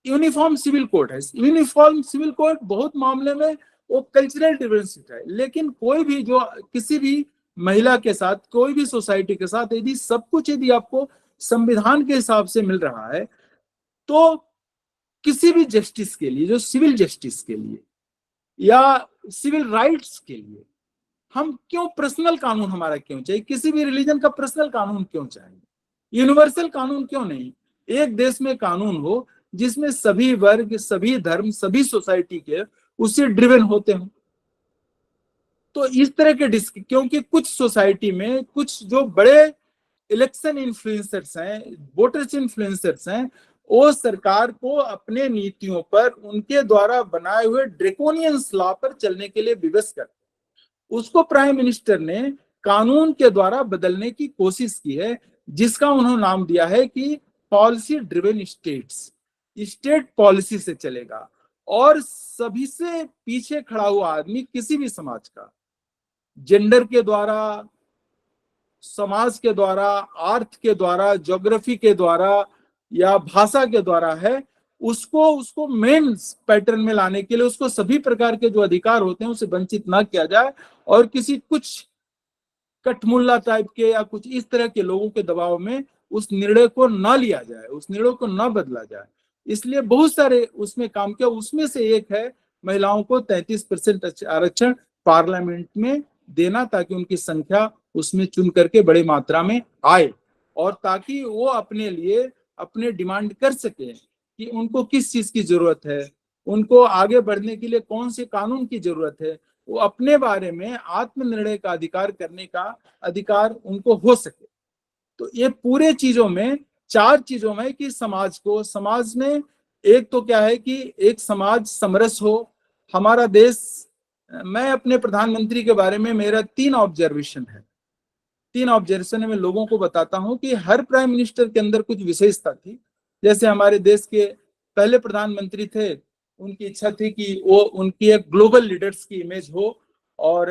यूनिफॉर्म सिविल कोड है। यूनिफॉर्म सिविल कोड बहुत मामले में वो कल्चरल डिफरेंस है, लेकिन कोई भी जो किसी भी महिला के साथ, कोई भी सोसाइटी के साथ यदि सब कुछ यदि आपको संविधान के हिसाब से मिल रहा है, तो किसी भी जस्टिस के लिए, जो सिविल जस्टिस के लिए या सिविल राइट्स के लिए, हम क्यों पर्सनल कानून हमारा क्यों चाहिए? किसी भी रिलीजन का पर्सनल कानून क्यों चाहिए? यूनिवर्सल कानून क्यों नहीं? एक देश में कानून हो जिसमें सभी वर्ग, सभी धर्म, सभी सोसाइटी के उससे ड्रिवन होते हो। तो इस तरह के क्योंकि कुछ सोसाइटी में कुछ जो बड़े इलेक्शन इन्फ्लुएंसर्स हैं, वोटर्स इन्फ्लुएंसर्स हैं, वो सरकार को अपने नीतियों पर उनके द्वारा बनाए हुए ड्रेकोनियन लॉ पर चलने के लिए विवश करते हैं। उसको प्राइम मिनिस्टर ने कानून के द्वारा बदलने की कोशिश की है, जिसका उन्होंने नाम दिया है कि policy driven states. State policy से चलेगा, और सभी से पीछे खड़ा हुआ आदमी किसी भी समाज का, जेंडर के द्वारा, समाज के द्वारा, अर्थ के द्वारा, ज्योग्राफी के द्वारा या भाषा के द्वारा है, उसको मेन पैटर्न में लाने के लिए उसको सभी प्रकार के जो अधिकार होते हैं उसे वंचित ना किया जाए, और किसी कुछ कठमुल्ला टाइप के या कुछ इस तरह के लोगों के दबाव में उस निर्णय को ना लिया जाए, उस निर्णय को ना बदला जाए। इसलिए बहुत सारे उसमें काम किया। उसमें से एक है महिलाओं को 33% आरक्षण पार्लियामेंट में देना, ताकि उनकी संख्या उसमें चुन करके बड़ी मात्रा में आए, और ताकि वो अपने लिए अपने डिमांड कर सके कि उनको किस चीज की जरूरत है, उनको आगे बढ़ने के लिए कौन से कानून की जरूरत है, वो अपने बारे में आत्मनिर्णय का अधिकार करने का अधिकार उनको हो सके। तो ये पूरे चीजों में, 4 चीजों में कि समाज में एक तो क्या है कि एक समाज समरस हो। हमारा देश, मैं अपने प्रधानमंत्री के बारे में मेरा 3 ऑब्जर्वेशन है। 3 ऑब्जर्वेशन में लोगों को बताता हूं कि हर प्राइम मिनिस्टर के अंदर कुछ विशेषता थी। जैसे हमारे देश के पहले प्रधानमंत्री थे, उनकी इच्छा थी कि वो उनकी एक ग्लोबल लीडर्स की इमेज हो, और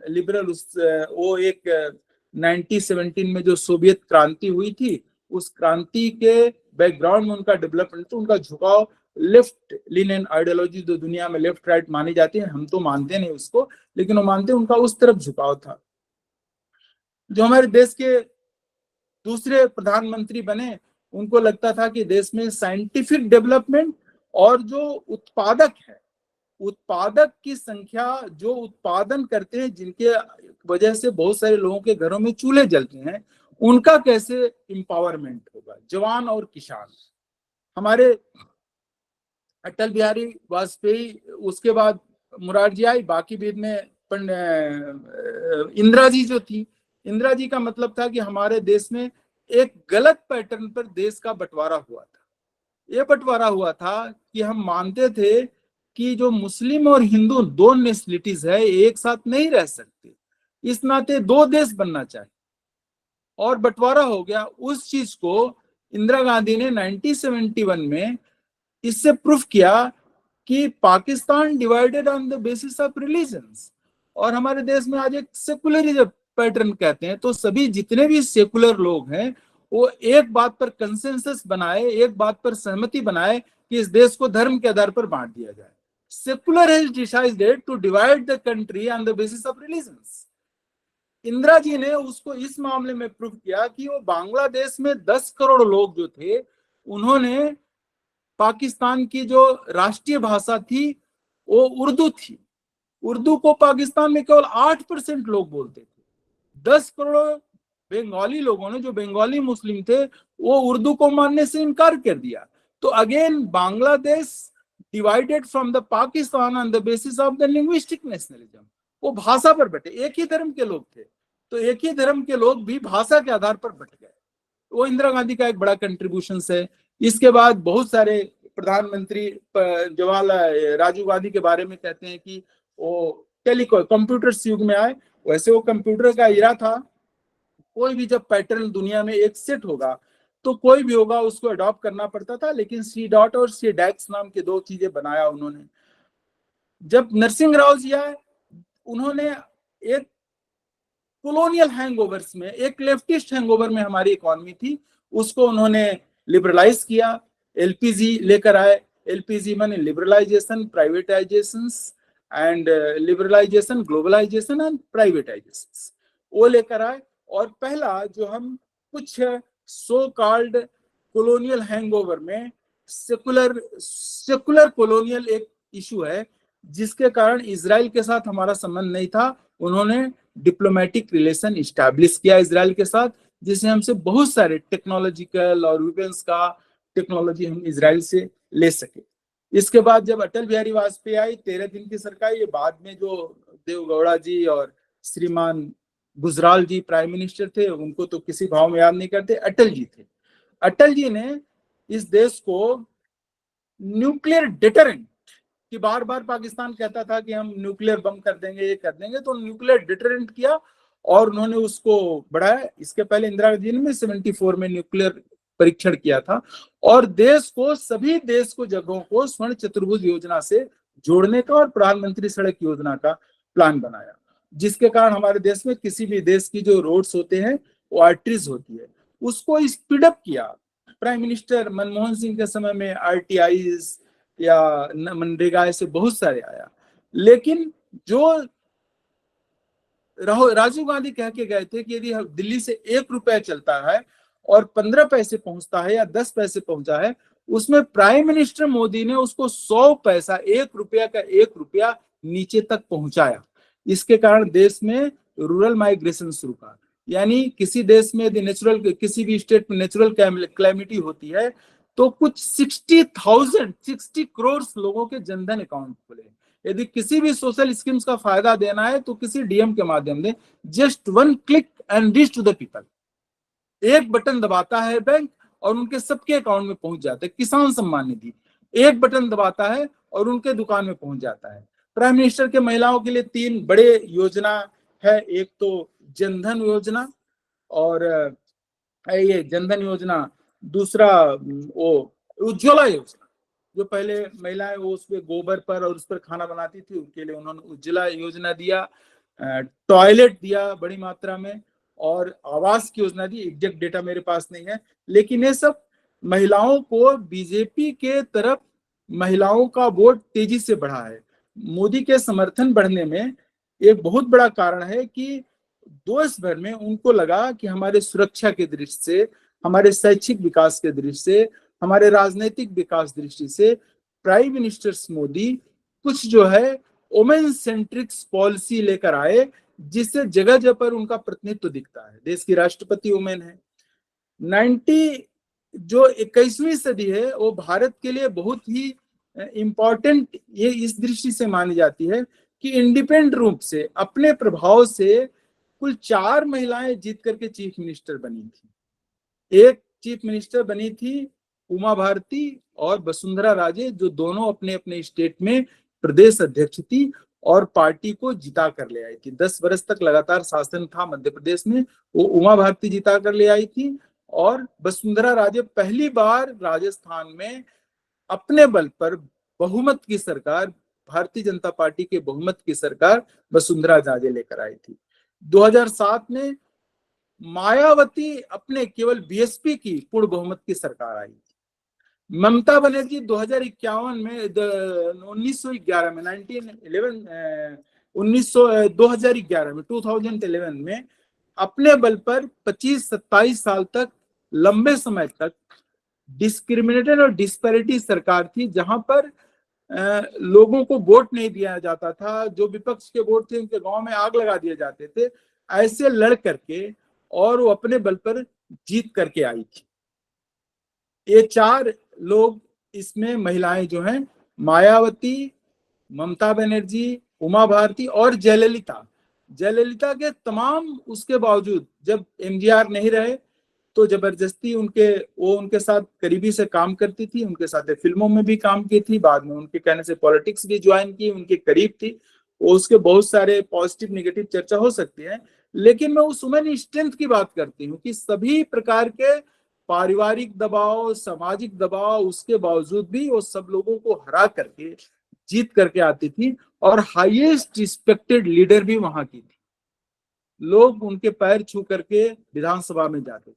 लिबरल वो एक 1917 में जो सोवियत क्रांति हुई थी, उस क्रांति के बैकग्राउंड में उनका डेवलपमेंट, तो उनका झुकाव लेफ्ट लीनियन आइडियोलॉजी जो दुनिया में लेफ्ट राइट मानी जाती है, हम तो मानते नहीं उसको, लेकिन वो मानते उनका उस तरफ झुकाव था। जो हमारे देश के दूसरे प्रधानमंत्री बने, उनको लगता था कि देश में साइंटिफिक डेवलपमेंट और जो उत्पादक है, उत्पादक की संख्या, जो उत्पादन करते हैं, जिनके वजह से बहुत सारे लोगों के घरों में चूल्हे जलते हैं, उनका कैसे एम्पावरमेंट होगा, जवान और किसान। हमारे अटल बिहारी वाजपेयी, उसके बाद मुरारजी आई, बाकी बीच में इंदिरा जी जो थी, इंदिरा जी का मतलब था कि हमारे देश में एक गलत पैटर्न पर देश का बंटवारा हुआ था। ये बंटवारा हुआ था कि हम मानते थे कि जो मुस्लिम और हिंदू दो नेशनलिटीज है एक साथ नहीं रह सकते, इस नाते दो देश बनना चाहिए, और बंटवारा हो गया। उस चीज को इंदिरा गांधी ने 1971 में इससे प्रूफ किया कि Pakistan divided on the basis of religions, और हमारे देश में आज एक सेकुलरिज्म पैटर्न कहते हैं। तो सभी जितने भी सेकुलर लोग हैं वो एक बात पर कंसेंसस बनाए, एक बात पर सहमति बनाए कि इस देश को धर्म के आधार पर बांट दिया जाए। Secular has decided to divide the country on the basis of religions. Indira ji ने उसको इस मामले में प्रूव किया कि वो बांग्लादेश में 10 करोड़ लोग जो थे, उन्होंने पाकिस्तान की जो राष्ट्रीय भाषा थी वो उर्दू थी। उर्दू को पाकिस्तान में केवल 8% लोग बोलते थे। 10 करोड़ बंगाली लोगों ने, जो बंगाली मुस्लिम थे, वो उर्दू को मानने से इनकार कर दिया। तो again Bangladesh divided from the Pakistan on the basis of the linguistic nationalism. वो भाषा पर बटे, एक ही धर्म के लोग थे, तो एक ही धर्म के लोग भी भाषा के आधार पर बट गए। वो इंदिरा गांधी का एक बड़ा कंट्रीब्यूशन है। इसके बाद बहुत सारे प्रधानमंत्री जवाहरलाल राजीव गांधी के बारे में कहते हैं कि वो कंप्यूटर युग में आए। वैसे वो कंप्यूटर का इरा था, कोई भी जब पैटर्न दुनिया में एक सेट होगा तो कोई भी होगा उसको अडॉप्ट करना पड़ता था, लेकिन सी डॉट और सी डैक्स नाम के दो चीजें बनाया उन्होंने। जब नरसिंह राव जी आए, उन्होंने एक कॉलोनियल हैंगओवर्स में, एक लेफ्टिस्ट हैंगओवर में हमारी इकोनॉमी थी, उसको उन्होंने लिबरलाइज किया, एलपीजी लेकर आए। एलपीजी माने liberalisation, privatisation and liberalisation, globalisation and privatisation, वो लेकर आए। और पहला जो हम कुछ सो कॉल्ड कॉलोनियल हैंगओवर में सेकुलर कॉलोनियल एक इशू है जिसके कारण इजराइल के साथ हमारा संबंध नहीं था, उन्होंने डिप्लोमेटिक रिलेशन इस्टेब्लिश किया इजराइल के साथ, जिससे हमसे बहुत सारे टेक्नोलॉजिकल और वेपन्स का टेक्नोलॉजी हम इजराइल से ले सके। इसके बाद जब अटल बिहारी वाजपेयी आई, 13 दिन की सरकार, ये बाद में जो देवगौड़ा जी और श्रीमान गुजराल जी प्राइम मिनिस्टर थे, उनको तो किसी भाव में याद नहीं करते, अटल जी थे। अटल जी ने इस देश को न्यूक्लियर डिटरेंट, कि बार बार पाकिस्तान कहता था कि हम न्यूक्लियर बम कर देंगे, ये कर देंगे, तो न्यूक्लियर डिटरेंट किया और उन्होंने उसको बढ़ाया। इसके पहले इंदिरा गांधी ने 74 में न्यूक्लियर परीक्षण किया था, और देश को, सभी देश को, जगहों को स्वर्ण चतुर्भुज योजना से जोड़ने का और प्रधानमंत्री सड़क योजना का प्लान बनाया, जिसके कारण हमारे देश में किसी भी देश की जो रोड्स होते हैं वो आर्टरीज होती है, उसको स्पीडअप किया। प्राइम मिनिस्टर मनमोहन सिंह के समय में आरटीआईज या मनरेगा ऐसे बहुत सारे आया, लेकिन जो राजीव गांधी कह के गए थे कि यदि दिल्ली से 1 रुपया चलता है और 15 पैसे पहुंचता है या 10 पैसे पहुंचा है, उसमें प्राइम मिनिस्टर मोदी ने उसको 100 पैसा, 1 रुपया का 1 रुपया नीचे तक पहुंचाया। इसके कारण देश में रूरल माइग्रेशन शुरू हुआ। यानी किसी देश में यदि नेचुरल, किसी भी स्टेट में नेचुरल कैलेमिटी होती है तो कुछ 60 करोड़ लोगों के जनधन अकाउंट खुले। यदि किसी भी सोशल स्कीम्स का फायदा देना है तो किसी डीएम के माध्यम से, just 1 click and reach to the people. एक बटन दबाता है बैंक और उनके सबके अकाउंट में पहुंच जाता है। किसान सम्मान निधि एक बटन दबाता है और उनके दुकान में पहुंच जाता है। प्राइम मिनिस्टर के महिलाओं के लिए 3 बड़े योजना है, एक तो जनधन योजना, और ये जनधन योजना, दूसरा वो उज्ज्वला योजना, जो पहले महिलाएं वो उस पर गोबर पर और उस पर खाना बनाती थी, उनके लिए उन्होंने उज्ज्वला योजना दिया, टॉयलेट दिया बड़ी मात्रा में, और आवास की योजना दी। एग्जैक्ट डेटा मेरे पास नहीं है, लेकिन ये सब महिलाओं को, बीजेपी के तरफ महिलाओं का वोट तेजी से बढ़ा है। मोदी के समर्थन बढ़ने में एक बहुत बड़ा कारण है कि देश भर में उनको लगा कि हमारे सुरक्षा की दृष्टि से, हमारे शैक्षिक विकास के दृष्टि से, हमारे राजनीतिक विकास दृष्टि से प्राइम मिनिस्टर मोदी कुछ जो है वुमेन सेंट्रिक पॉलिसी लेकर आए, जिससे जगह जगह पर उनका प्रतिनिधित्व दिखता है। देश की राष्ट्रपति वुमेन है। 90 जो 21वीं सदी है वो भारत के लिए बहुत ही इम्पोर्टेंट ये इस दृष्टि से मानी जाती है कि इंडिपेंडेंट रूप से अपने प्रभाव से कुल 4 महिलाएं जीत करके चीफ मिनिस्टर बनी थी। एक चीफ मिनिस्टर बनी थी उमा भारती और वसुंधरा राजे, जो दोनों अपने अपने स्टेट में प्रदेश अध्यक्ष थी और पार्टी को जिता कर ले आई थी। 10 वर्ष तक लगातार शासन था मध्य प्रदेश में, वो उमा भारती जिता कर ले आई थी और वसुंधरा राजे पहली बार राजस्थान में अपने बल पर बहुमत की सरकार, भारतीय जनता पार्टी के बहुमत की सरकार वसुंधरा राजे लेकर आई थी। 2007 में मायावती अपने केवल बीएसपी की पूर्ण बहुमत की सरकार आई थी। ममता बनर्जी 2011 में 1911 में 2011 में अपने बल पर 25-27 साल तक, लंबे समय तक डिस्क्रिमिनेटेड और डिस्पैरिटी सरकार थी, जहां पर लोगों को वोट नहीं दिया जाता था। जो विपक्ष के वोट थे उनके गांव में आग लगा दिए जाते थे। ऐसे लड़ करके और वो अपने बल पर जीत करके आई थी। ये 4 लोग, इसमें महिलाएं जो हैं मायावती, ममता बनर्जी, उमा भारती और जयललिता के तमाम उसके बावजूद जब एमजीआर नहीं रहे तो जबरदस्ती उनके साथ करीबी से काम करती थी, उनके साथ फिल्मों में भी काम की थी, बाद में उनके कहने से पॉलिटिक्स भी ज्वाइन की, उनके करीब थी। उसके बहुत सारे पॉजिटिव नेगेटिव चर्चा हो सकती है, लेकिन मैं उस वुमेन स्ट्रेंथ की बात करती हूँ कि सभी प्रकार के पारिवारिक दबाव, सामाजिक दबाव, उसके बावजूद भी वो सब लोगों को हरा करके जीत करके आती थी और हाईएस्ट रिस्पेक्टेड लीडर भी वहां की थी। लोग उनके पैर छू करके विधानसभा में जाते थे।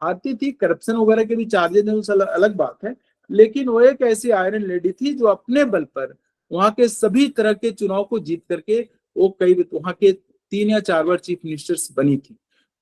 आती थी, करप्शन वगैरह के भी चार्जेस हैं, उस अलग बात है, लेकिन वो एक ऐसी आयरन लेडी थी जो अपने बल पर वहां के सभी तरह के चुनाव को जीत करके वो कई वहां के 3 या 4 बार चीफ मिनिस्टर्स बनी थी।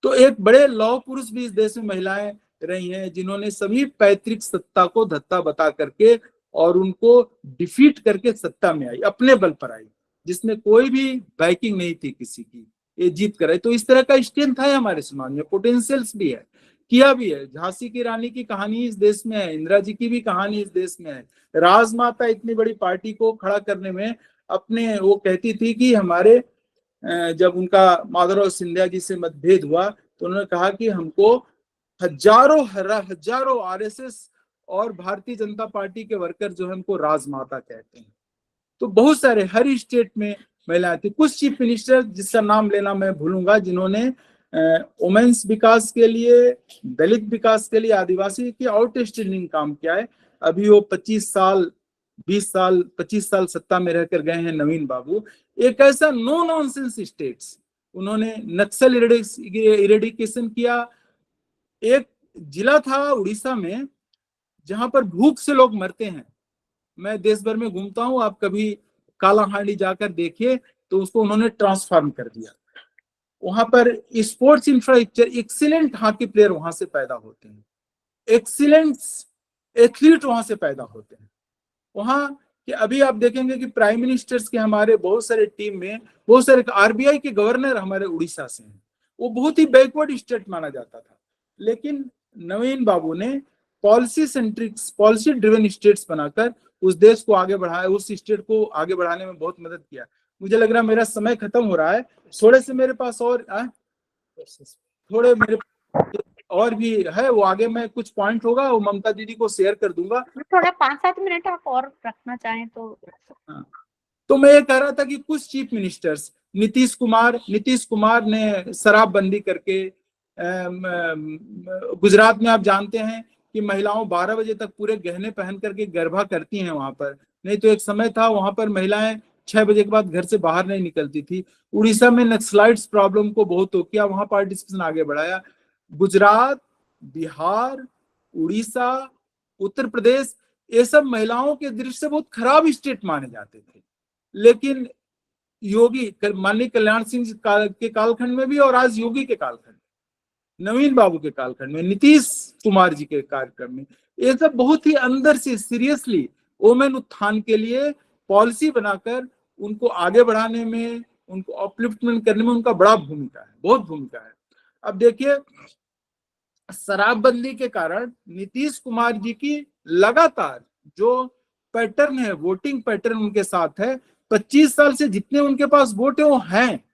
तो एक बड़े लौह पुरुष भी इस देश में महिलाएं रही हैं, जिन्होंने सभी पैतृक सत्ता को धत्ता बता करके और उनको डिफीट करके सत्ता में आई, अपने बल पर आई, जिसमें कोई भी बैकिंग नहीं थी किसी की, ये जीत कर आई। तो इस तरह का स्ट्रेंथ है हमारे समाज में, पोटेंशियल्स भी है, किया भी है। झांसी की रानी की कहानी इस देश में है, इंदिरा जी की भी कहानी इस देश में है। राजमाता इतनी बड़ी पार्टी को खड़ा करने में अपने, वो कहती थी कि हमारे जब उनका माधवराव सिंधिया जी से मतभेद हुआ तो उन्होंने कहा कि हमको हजारों आरएसएस और भारतीय जनता पार्टी के वर्कर जो है हमको राजमाता कहते हैं। तो बहुत सारे हर स्टेट में महिलाएं थी। कुछ चीफ मिनिस्टर जिसका नाम लेना मैं भूलूंगा, जिन्होंने वुमेन्स विकास के लिए, दलित विकास के लिए, आदिवासी के आउटस्टैंडिंग काम किया है। अभी वो 25 साल सत्ता में रहकर गए हैं नवीन बाबू। एक ऐसा नो नॉनसेंस स्टेट्स, उन्होंने नक्सल इरेडिकेशन किया। एक जिला था उड़ीसा में जहां पर भूख से लोग मरते हैं। मैं देश भर में घूमता हूं, आप कभी कालाहांडी जाकर देखिए तो उसको उन्होंने ट्रांसफॉर्म कर दिया। वहां पर sports infrastructure, excellent hockey player वहां से पैदा होते हैं, एक्सीलेंट एथलीट वहां से पैदा होते हैं। वहां कि अभी आप देखेंगे कि प्राइम मिनिस्टर्स के हमारे बहुत सारे टीम में बहुत सारे, आरबीआई के गवर्नर हमारे उड़ीसा से हैं। वो बहुत ही बैकवर्ड स्टेट माना जाता था, लेकिन नवीन बाबू ने policy centric, policy driven states बनाकर उस देश को आगे बढ़ाया, उस स्टेट को आगे बढ़ाने में बहुत मदद किया। मुझे लग रहा है मेरा समय खत्म हो रहा है, थोड़े से मेरे पास और थोड़े मेरे और भी है, वो आगे मैं कुछ पॉइंट होगा वो ममता दीदी को शेयर कर दूंगा। थोड़ा 5-7 मिनट आप और रखना चाहें तो। हाँ। तो मैं ये कह रहा था कि कुछ चीफ मिनिस्टर्स, नीतीश कुमार ने शराबबंदी करके, गुजरात में आप जानते हैं कि महिलाओं 12 बजे तक पूरे गहने पहन करके गरबा करती हैं वहां पर, नहीं तो एक समय था वहां पर महिलाएं 6 बजे के बाद घर से बाहर नहीं निकलती थी। उड़ीसा में नक्सलाइट्स प्रॉब्लम को बहुत हो किया, वहां पार्टिसिपेशन आगे बढ़ाया। गुजरात, बिहार, उड़ीसा, उत्तर प्रदेश, ये सब महिलाओं के दृष्टि से बहुत खराब स्टेट माने जाते थे, लेकिन योगी, माननीय कल्याण सिंह के कालखंड में भी और आज योगी के कालखंड, नवीन बाबू के कालखंड में, नीतीश कुमार जी के कार्यक्रम में, ये सब बहुत ही अंदर से सीरियसली वुमेन उत्थान के लिए पॉलिसी बनाकर उनको आगे बढ़ाने में, उनको अपलिफ्टमेंट करने में उनका बड़ा भूमिका है, बहुत भूमिका है। अब देखिए, शराबबंदी के कारण नीतीश कुमार जी की लगातार जो पैटर्न है, वोटिंग पैटर्न उनके साथ है, 25 साल से जितने उनके पास वोट है वो हैं,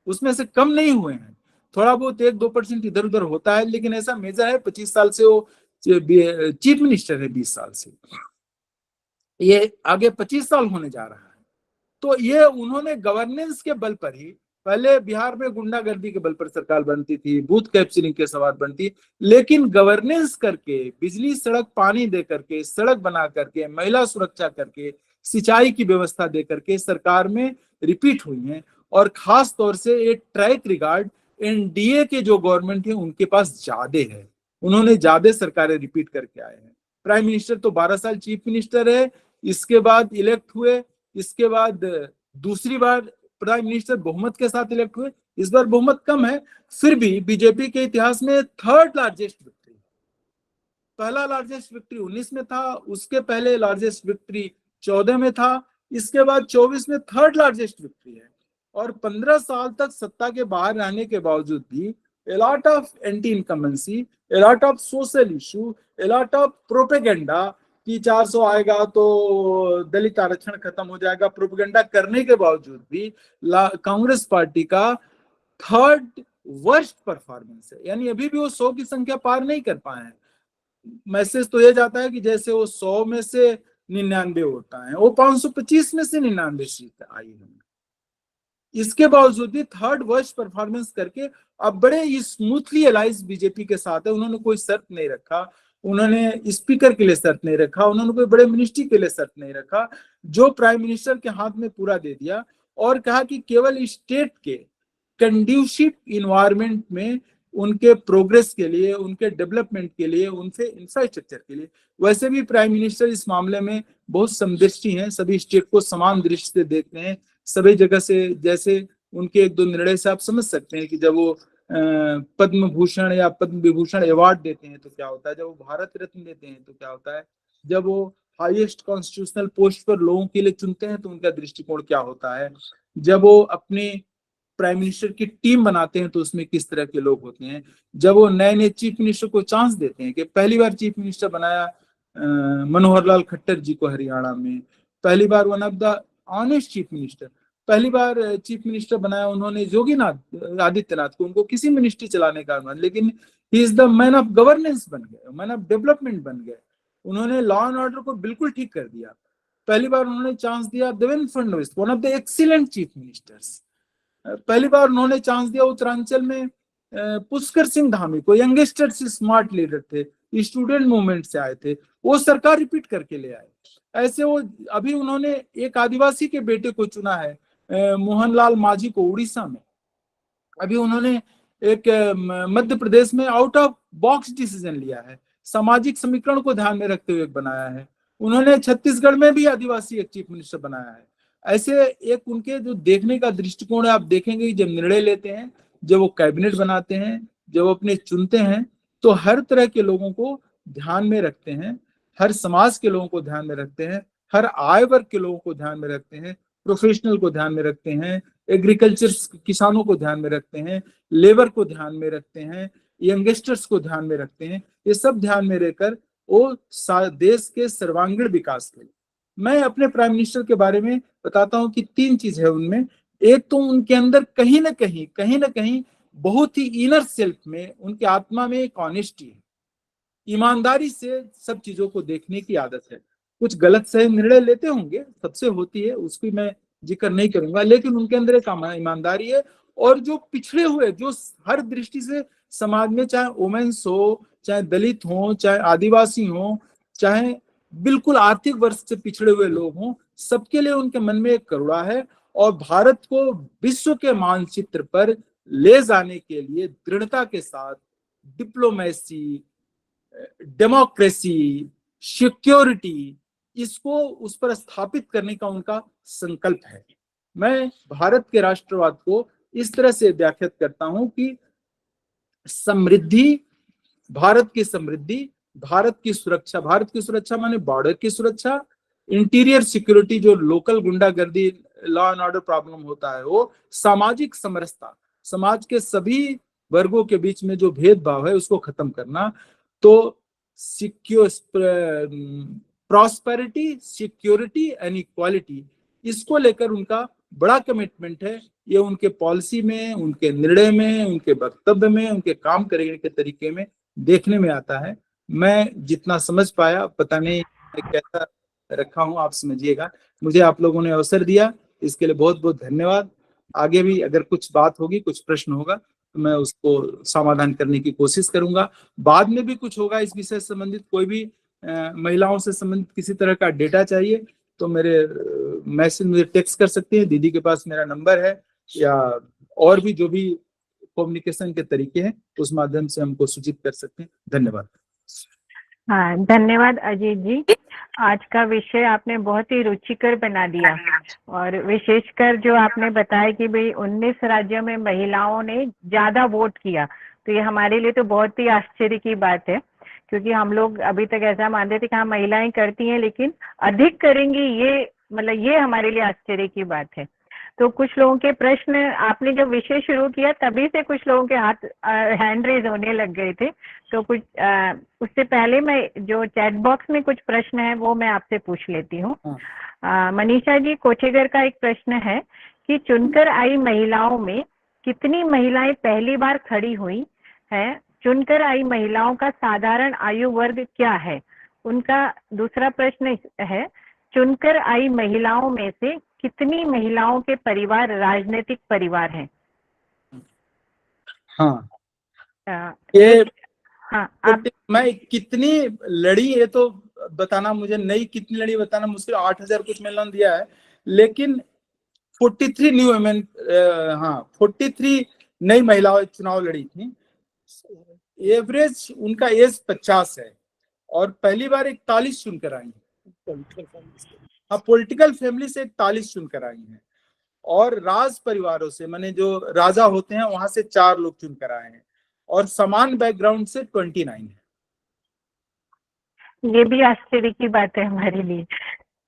उसमें से कम नहीं हुए हैं। थोड़ा बहुत 1-2% इधर उधर होता है, लेकिन ऐसा मेजर है 25 साल से वो चीफ मिनिस्टर है, 20 साल से, ये आगे 25 साल होने जा रहा है। तो ये उन्होंने गवर्नेंस के बल पर ही, पहले बिहार में गुंडागर्दी के बल पर सरकार बनती थी, बूथ कैप्चरिंग के सवाल बनती, लेकिन गवर्नेंस करके, बिजली सड़क पानी दे करके, सड़क बना करके, महिला सुरक्षा करके, सिंचाई की व्यवस्था दे करके सरकार में रिपीट हुई है। और खास तौर से एक ट्रैक रिकॉर्ड एनडीए के जो गवर्नमेंट है उनके पास ज्यादा है, उन्होंने ज्यादा सरकारें रिपीट करके आए हैं। प्राइम मिनिस्टर तो 12 साल चीफ मिनिस्टर है, इसके बाद इलेक्ट हुए, इसके बाद दूसरी बार प्राइम मिनिस्टर बहुमत के साथ इलेक्ट हुए, इस बार बहुमत कम है, फिर भी बीजेपी के इतिहास में थर्ड लार्जेस्ट विक्ट्री। पहला लार्जेस्ट विक्ट्री 19 में था, उसके पहले लार्जेस्ट विक्ट्री 14 में था, इसके बाद 24 में थर्ड लार्जेस्ट विक्ट्री है। और 15 साल तक सत्ता के बाहर रहने के बावजूद भी a lot of anti-incumbency, a lot of social issue, a lot of propaganda कि 400 आएगा तो दलित आरक्षण खत्म हो जाएगा, प्रोपेगेंडा करने के बावजूद भी कांग्रेस पार्टी का थर्ड वर्स्ट परफॉर्मेंस है। यानी अभी भी वो 100 की संख्या पार नहीं कर पाए हैं। मैसेज तो ये जाता है कि जैसे वो 100 में से 99 होता है, वो 525 में से 99 सीट आई है। इसके बावजूद भी थर्ड वर्स्ट परफॉर्मेंस करके अब बड़े स्मूथली अलाइज बीजेपी के साथ है। उन्होंने कोई शर्त नहीं रखा, उन्होंने स्पीकर के लिए शर्त नहीं रखा, उन्होंने कोई बड़े मिनिस्ट्री के लिए शर्त नहीं रखा, जो प्राइम मिनिस्टर के हाथ में पूरा दे दिया और कहा कि केवल स्टेट के कंड्यूसिव इन्वायरमेंट में उनके प्रोग्रेस के लिए, उनके डेवलपमेंट के लिए, उनके इंफ्रास्ट्रक्चर के लिए। वैसे भी प्राइम मिनिस्टर इस मामले में बहुत समदृष्टि हैं, सभी स्टेट को समान दृष्टि से देखते हैं, सभी जगह से। जैसे उनके एक दो निर्णय से आप समझ सकते हैं कि जब वो पद्म भूषण या पद्म विभूषण अवार्ड देते हैं तो क्या होता है, जब वो भारत रत्न देते हैं तो क्या होता है, जब वो हाईएस्ट कॉन्स्टिट्यूशनल पोस्ट पर लोगों के लिए चुनते हैं तो उनका दृष्टिकोण क्या होता है, जब वो अपने प्राइम मिनिस्टर की टीम बनाते हैं तो उसमें किस तरह के लोग होते हैं, जब वो नए नए चीफ मिनिस्टर को चांस देते हैं कि पहली बार चीफ मिनिस्टर बनाया मनोहर लाल खट्टर जी को हरियाणा में, पहली बार one of the honest chief minister, पहली बार चीफ मिनिस्टर बनाया उन्होंने योगीनाथ आदित्यनाथ को, उनको किसी मिनिस्ट्री चलाने का अनुमान, लेकिन he is the man of governance बन गए, मैन ऑफ डेवलपमेंट बन गए, उन्होंने लॉ एंड ऑर्डर को बिल्कुल ठीक कर दिया। पहली बार उन्होंने चांस दिया Devendra Fadnavis, one of the excellent chief ministers. पहली बार उन्होंने चांस दिया उत्तरांचल में पुष्कर सिंह धामी को, यंगस्टर्स स्मार्ट लीडर थे, स्टूडेंट मूवमेंट से आए थे, वो सरकार रिपीट करके ले आए। ऐसे वो अभी उन्होंने एक आदिवासी के बेटे को चुना है, मोहनलाल मांझी को, उड़ीसा में। अभी उन्होंने एक मध्य प्रदेश में आउट ऑफ बॉक्स डिसीजन लिया है, सामाजिक समीकरण को ध्यान में रखते हुए बनाया है। उन्होंने छत्तीसगढ़ में भी आदिवासी एक चीफ मिनिस्टर बनाया है। ऐसे एक उनके जो देखने का दृष्टिकोण है, आप देखेंगे जब निर्णय लेते हैं, जब वो कैबिनेट बनाते हैं, जब अपने चुनते हैं, तो हर तरह के लोगों को ध्यान में रखते हैं, हर समाज के लोगों को ध्यान में रखते हैं, हर आय वर्ग के लोगों को ध्यान में रखते हैं, प्रोफेशनल को ध्यान में रखते हैं, एग्रीकल्चर किसानों को ध्यान में रखते हैं, लेबर को ध्यान में रखते हैं, यंगस्टर्स को ध्यान में रखते हैं। ये सब ध्यान में रहकर वो देश के सर्वांगीण विकास के लिए। मैं अपने प्राइम मिनिस्टर के बारे में बताता हूं कि 3 चीज है उनमें। एक तो उनके अंदर कहीं ना कहीं बहुत ही इनर सेल्फ में, उनके आत्मा में एक ऑनेस्टी है, ईमानदारी से सब चीजों को देखने की आदत है। कुछ गलत सही निर्णय लेते होंगे, सबसे होती है, उसकी मैं जिक्र नहीं करूंगा, लेकिन उनके अंदर एक ईमानदारी है। और जो पिछड़े हुए, जो हर दृष्टि से समाज में, चाहे वुमेन्स हो, चाहे दलित हो, चाहे आदिवासी हो, चाहे बिल्कुल आर्थिक वर्ग से पिछड़े हुए लोग हों, सबके लिए उनके मन में एक करुणा है। और भारत को विश्व के मानचित्र पर ले जाने के लिए दृढ़ता के साथ डिप्लोमेसी, डेमोक्रेसी, सिक्योरिटी, इसको उस पर स्थापित करने का उनका संकल्प है। मैं भारत के राष्ट्रवाद को इस तरह से व्याख्यात करता हूं कि समृद्धि, भारत की समृद्धि, भारत की सुरक्षा माने बॉर्डर की सुरक्षा, इंटीरियर सिक्योरिटी, जो लोकल गुंडागर्दी लॉ एंड ऑर्डर प्रॉब्लम होता है, वो सामाजिक समरसता, समाज के सभी वर्गों के बीच में जो भेदभाव है उसको खत्म करना। तो secure prosperity, security and equality, इसको लेकर उनका बड़ा कमिटमेंट है। ये उनके पॉलिसी में, उनके निर्णय में, उनके वक्तव्य में, उनके काम करने के तरीके में देखने में आता है। मैं जितना समझ पाया, पता नहीं कैसा रखा हूं, आप समझिएगा। मुझे आप लोगों ने अवसर दिया, इसके लिए बहुत बहुत धन्यवाद। आगे भी अगर कुछ बात होगी, कुछ प्रश्न होगा, तो मैं उसको समाधान करने की कोशिश करूंगा। बाद में भी कुछ होगा इस विषय से संबंधित, कोई भी महिलाओं से संबंधित किसी तरह का डेटा चाहिए तो मेरे मैसेज मुझे टेक्स्ट कर सकते हैं, दीदी के पास मेरा नंबर है, या और भी जो भी कम्युनिकेशन के तरीके हैं उस माध्यम से हमको सूचित कर सकते हैं। धन्यवाद। हाँ, धन्यवाद अजीत जी। आज का विषय आपने बहुत ही रुचिकर बना दिया, और विशेषकर जो आपने बताया कि भाई 19 राज्यों में महिलाओं ने ज्यादा वोट किया, तो ये हमारे लिए तो बहुत ही आश्चर्य की बात है, क्योंकि हम लोग अभी तक ऐसा मानते थे कि हाँ महिलाएं करती हैं, लेकिन अधिक करेंगी, ये मतलब ये हमारे लिए आश्चर्य की बात है। तो कुछ लोगों के प्रश्न, आपने जब विषय शुरू किया तभी से कुछ लोगों के हाथ हैंड रेज होने लग गए थे, तो कुछ उससे पहले मैं जो चैट बॉक्स में कुछ प्रश्न है वो मैं आपसे पूछ लेती हूँ। मनीषा जी कोठेगर का एक प्रश्न है कि चुनकर आई महिलाओं में कितनी महिलाएं पहली बार खड़ी हुई है? चुनकर आई महिलाओं का साधारण आयु वर्ग क्या है? उनका दूसरा प्रश्न है, चुनकर आई महिलाओं में से कितनी महिलाओं के परिवार राजनीतिक परिवार हैं? हाँ, ये हाँ, आप मैं कितनी लड़ी ये तो बताना, मुझे नई कितनी लड़ी बताना मुश्किल। 8,000 कुछ महिलाओं ने दिया है, लेकिन 43 न्यू वुमेन, हाँ 43 नई महिलाएं चुनाव लड़ी थी। एवरेज उनका एज 50 है, और पहली बार 41 चुनकर आई है। हाँ, पॉलिटिकल फैमिली से 41 चुनकर आई हैं, और राज परिवारों से, माने जो राजा होते हैं वहां से 4 लोग चुनकर आए हैं, और समान बैकग्राउंड से 29 है। ये भी आश्चर्य की बात है हमारे लिए।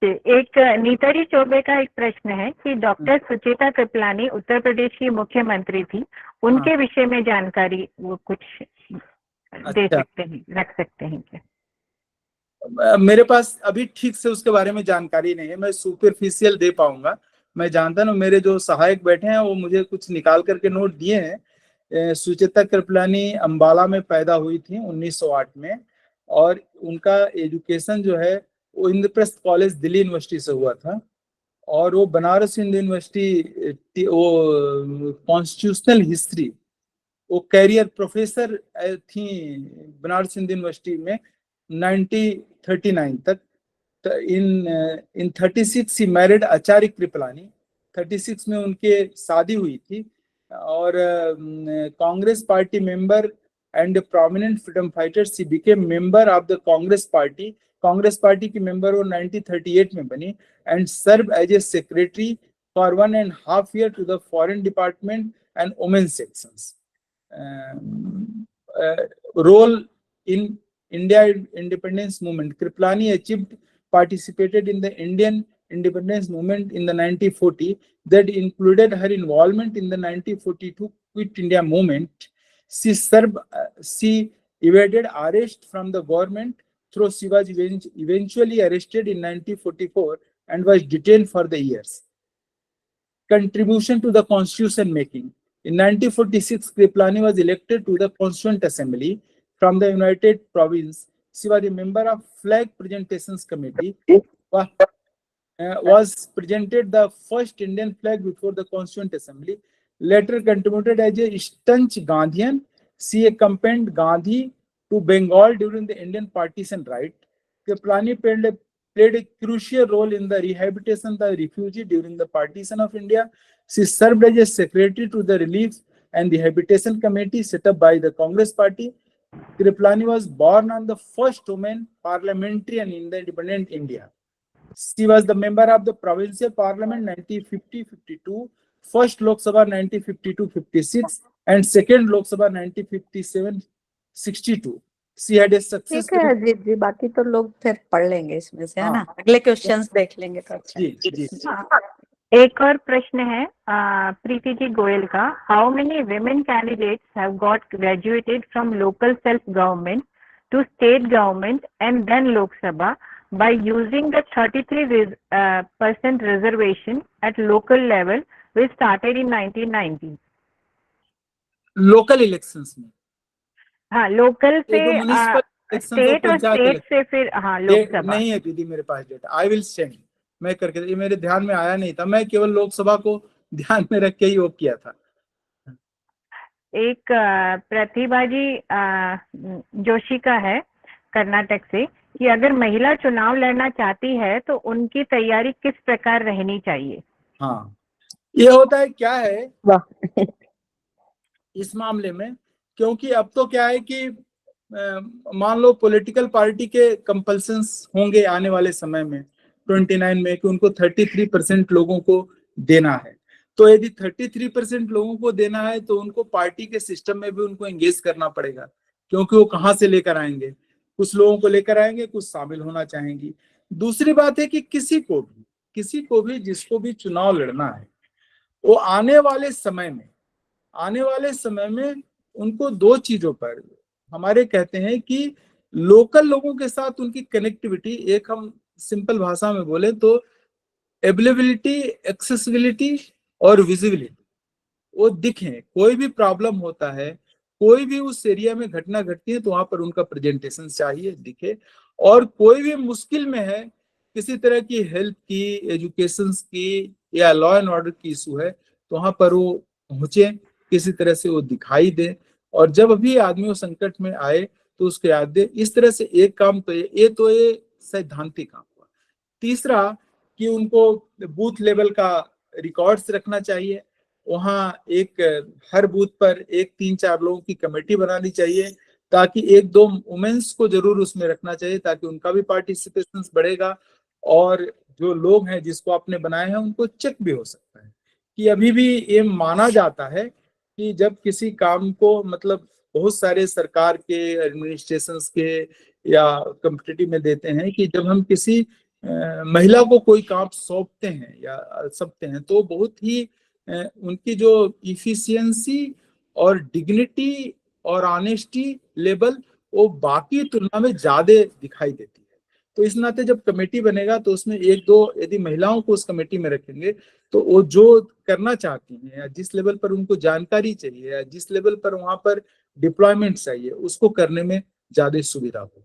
एक नीतारी चौबे का एक प्रश्न है कि डॉक्टर सुचेता कृपलानी उत्तर प्रदेश की मुख्यमंत्री थी, उनके विषय में जानकारी वो कुछ दे सकते हैं, रख सकते हैं क्या? मेरे पास अभी ठीक से उसके बारे में जानकारी नहीं है, मैं सुपरफिशियल दे पाऊंगा। मैं जानता हूँ मेरे जो सहायक बैठे हैं वो मुझे कुछ निकाल करके नोट दिए हैं। सुचेता कृपलानी अंबाला में पैदा हुई थी 1908 में, और उनका एजुकेशन जो है वो इंद्रप्रस्थ कॉलेज दिल्ली यूनिवर्सिटी से हुआ था, और वो बनारस हिंदू यूनिवर्सिटी वो कॉन्स्टिट्यूशनल हिस्ट्री वो कैरियर प्रोफेसर थी बनारस हिंदू यूनिवर्सिटी में 1939 तक। इन 36 ही मैरिड आचार्य कृपलानी। 36 में उनके शादी हुई थी, और Congress party member and prominent freedom fighter, she became member of the Congress party. Congress party की मेंबर वो 1938 में बनी, and serve as a secretary for 1.5 year to the foreign department and women sections. Role in India independence movement. Kripalani achieved participated in the Indian independence movement in the 1940 that included her involvement in the 1942 Quit India movement. She evaded arrest from the government, though she was eventually arrested in 1944 and was detained for the years. Contribution to the constitution making. In 1946, Kripalani was elected to the Constituent Assembly from the United Province. She was a member of Flag Presentations Committee. Was presented the first Indian flag before the Constituent Assembly. Later contributed as a staunch Gandhian. She accompanied Gandhi to Bengal during the Indian partition right. Kripalani played a crucial role in the rehabilitation of the refugee during the partition of India. She served as a secretary to the Relief and Rehabilitation Committee set up by the Congress Party. Kripalani was born on the first woman parliamentarian in the independent India. She was the member of the Provincial Parliament 1950-52, first Lok Sabha 1952-56, and second Lok Sabha 1957-62. She had a successful... ठीक है अजीत जी, बाकी तो लोग फिर पढ़ लेंगे इसमें से, है ना? अगले क्वेश्चंस देख लेंगे तो अच्छा। जी जी। एक और प्रश्न है प्रीति जी गोयल का, how many women candidates have got graduated from local self government to state government and then Lok Sabha by using the 33% reservation at local level which started in 1990? Local elections में, हाँ, लोकल से म्युनिसिपल इलेक्शंस और state और panchayat state election से फिर हाँ लोकसभा नहीं है दीदी मेरे पास डेटा। आई विल सेंड, मैं करके, ये मेरे ध्यान में आया नहीं था, मैं केवल लोकसभा को ध्यान में रख के ही वो किया था। एक प्रतिभा जी जोशी का है कर्नाटक से कि अगर महिला चुनाव लड़ना चाहती है तो उनकी तैयारी किस प्रकार रहनी चाहिए? हाँ, ये होता है क्या है इस मामले में, क्योंकि अब तो क्या है कि मान लो पॉलिटिकल पार्टी के कंपल्सन्स होंगे आने वाले समय में 29 में कि उनको 33% लोगों को देना है। तो यदि 33% लोगों को देना है तो उनको पार्टी के सिस्टम में भी उनको एंगेज करना पड़ेगा, क्योंकि वो कहाँ से लेकर आएंगे, कुछ लोगों को लेकर आएंगे, कुछ शामिल होना चाहेंगी। दूसरी बात है कि किसी को भी जिसको भी चुनाव लड़ना है वो आने वाले समय में उनको दो चीजों पर हमारे कहते हैं कि लोकल लोगों के साथ उनकी कनेक्टिविटी, एक हम सिंपल भाषा में बोले तो अवेलेबिलिटी, एक्सेसिबिलिटी और विजिबिलिटी, वो दिखे। कोई भी प्रॉब्लम होता है, कोई भी उस एरिया में घटना घटती है तो वहां पर उनका प्रेजेंटेशन चाहिए, दिखे। और कोई भी मुश्किल में है, किसी तरह की हेल्थ की, एजुकेशन की या लॉ एंड ऑर्डर की इशू है, तो वहां पर वो पहुंचे, किसी तरह से वो दिखाई दे, और जब भी आदमी वो संकट में आए तो उसको याद दे। इस तरह से एक काम तो ये सैद्धांतिक काम हुआ। तीसरा कि उनको बूथ लेवल का रिकॉर्ड्स रखना चाहिए, वहां एक हर बूथ पर एक 3-4 लोगों की कमेटी बनानी चाहिए, ताकि 1-2 वुमेन्स को जरूर उसमें रखना चाहिए, ताकि उनका भी पार्टिसिपेशन बढ़ेगा, और जो लोग हैं जिसको आपने बनाए हैं उनको चेक भी हो सकता है। कि अभी भी ये माना जाता है कि जब किसी काम को, मतलब बहुत सारे सरकार के एडमिनिस्ट्रेशन के या कॉम्पिटिटिव में देते हैं कि जब हम किसी महिला को कोई काम सौंपते हैं या सौंपते हैं तो बहुत ही उनकी जो इफिशियंसी और डिग्निटी और ऑनेस्टी लेवल वो बाकी तुलना में ज्यादा दिखाई देती है। तो इस नाते जब कमेटी बनेगा तो उसमें 1-2 यदि महिलाओं को उस कमेटी में रखेंगे तो वो जो करना चाहती हैं या जिस लेवल पर उनको जानकारी चाहिए या जिस लेवल पर वहां पर डिप्लॉयमेंट चाहिए उसको करने में ज्यादा सुविधा हो।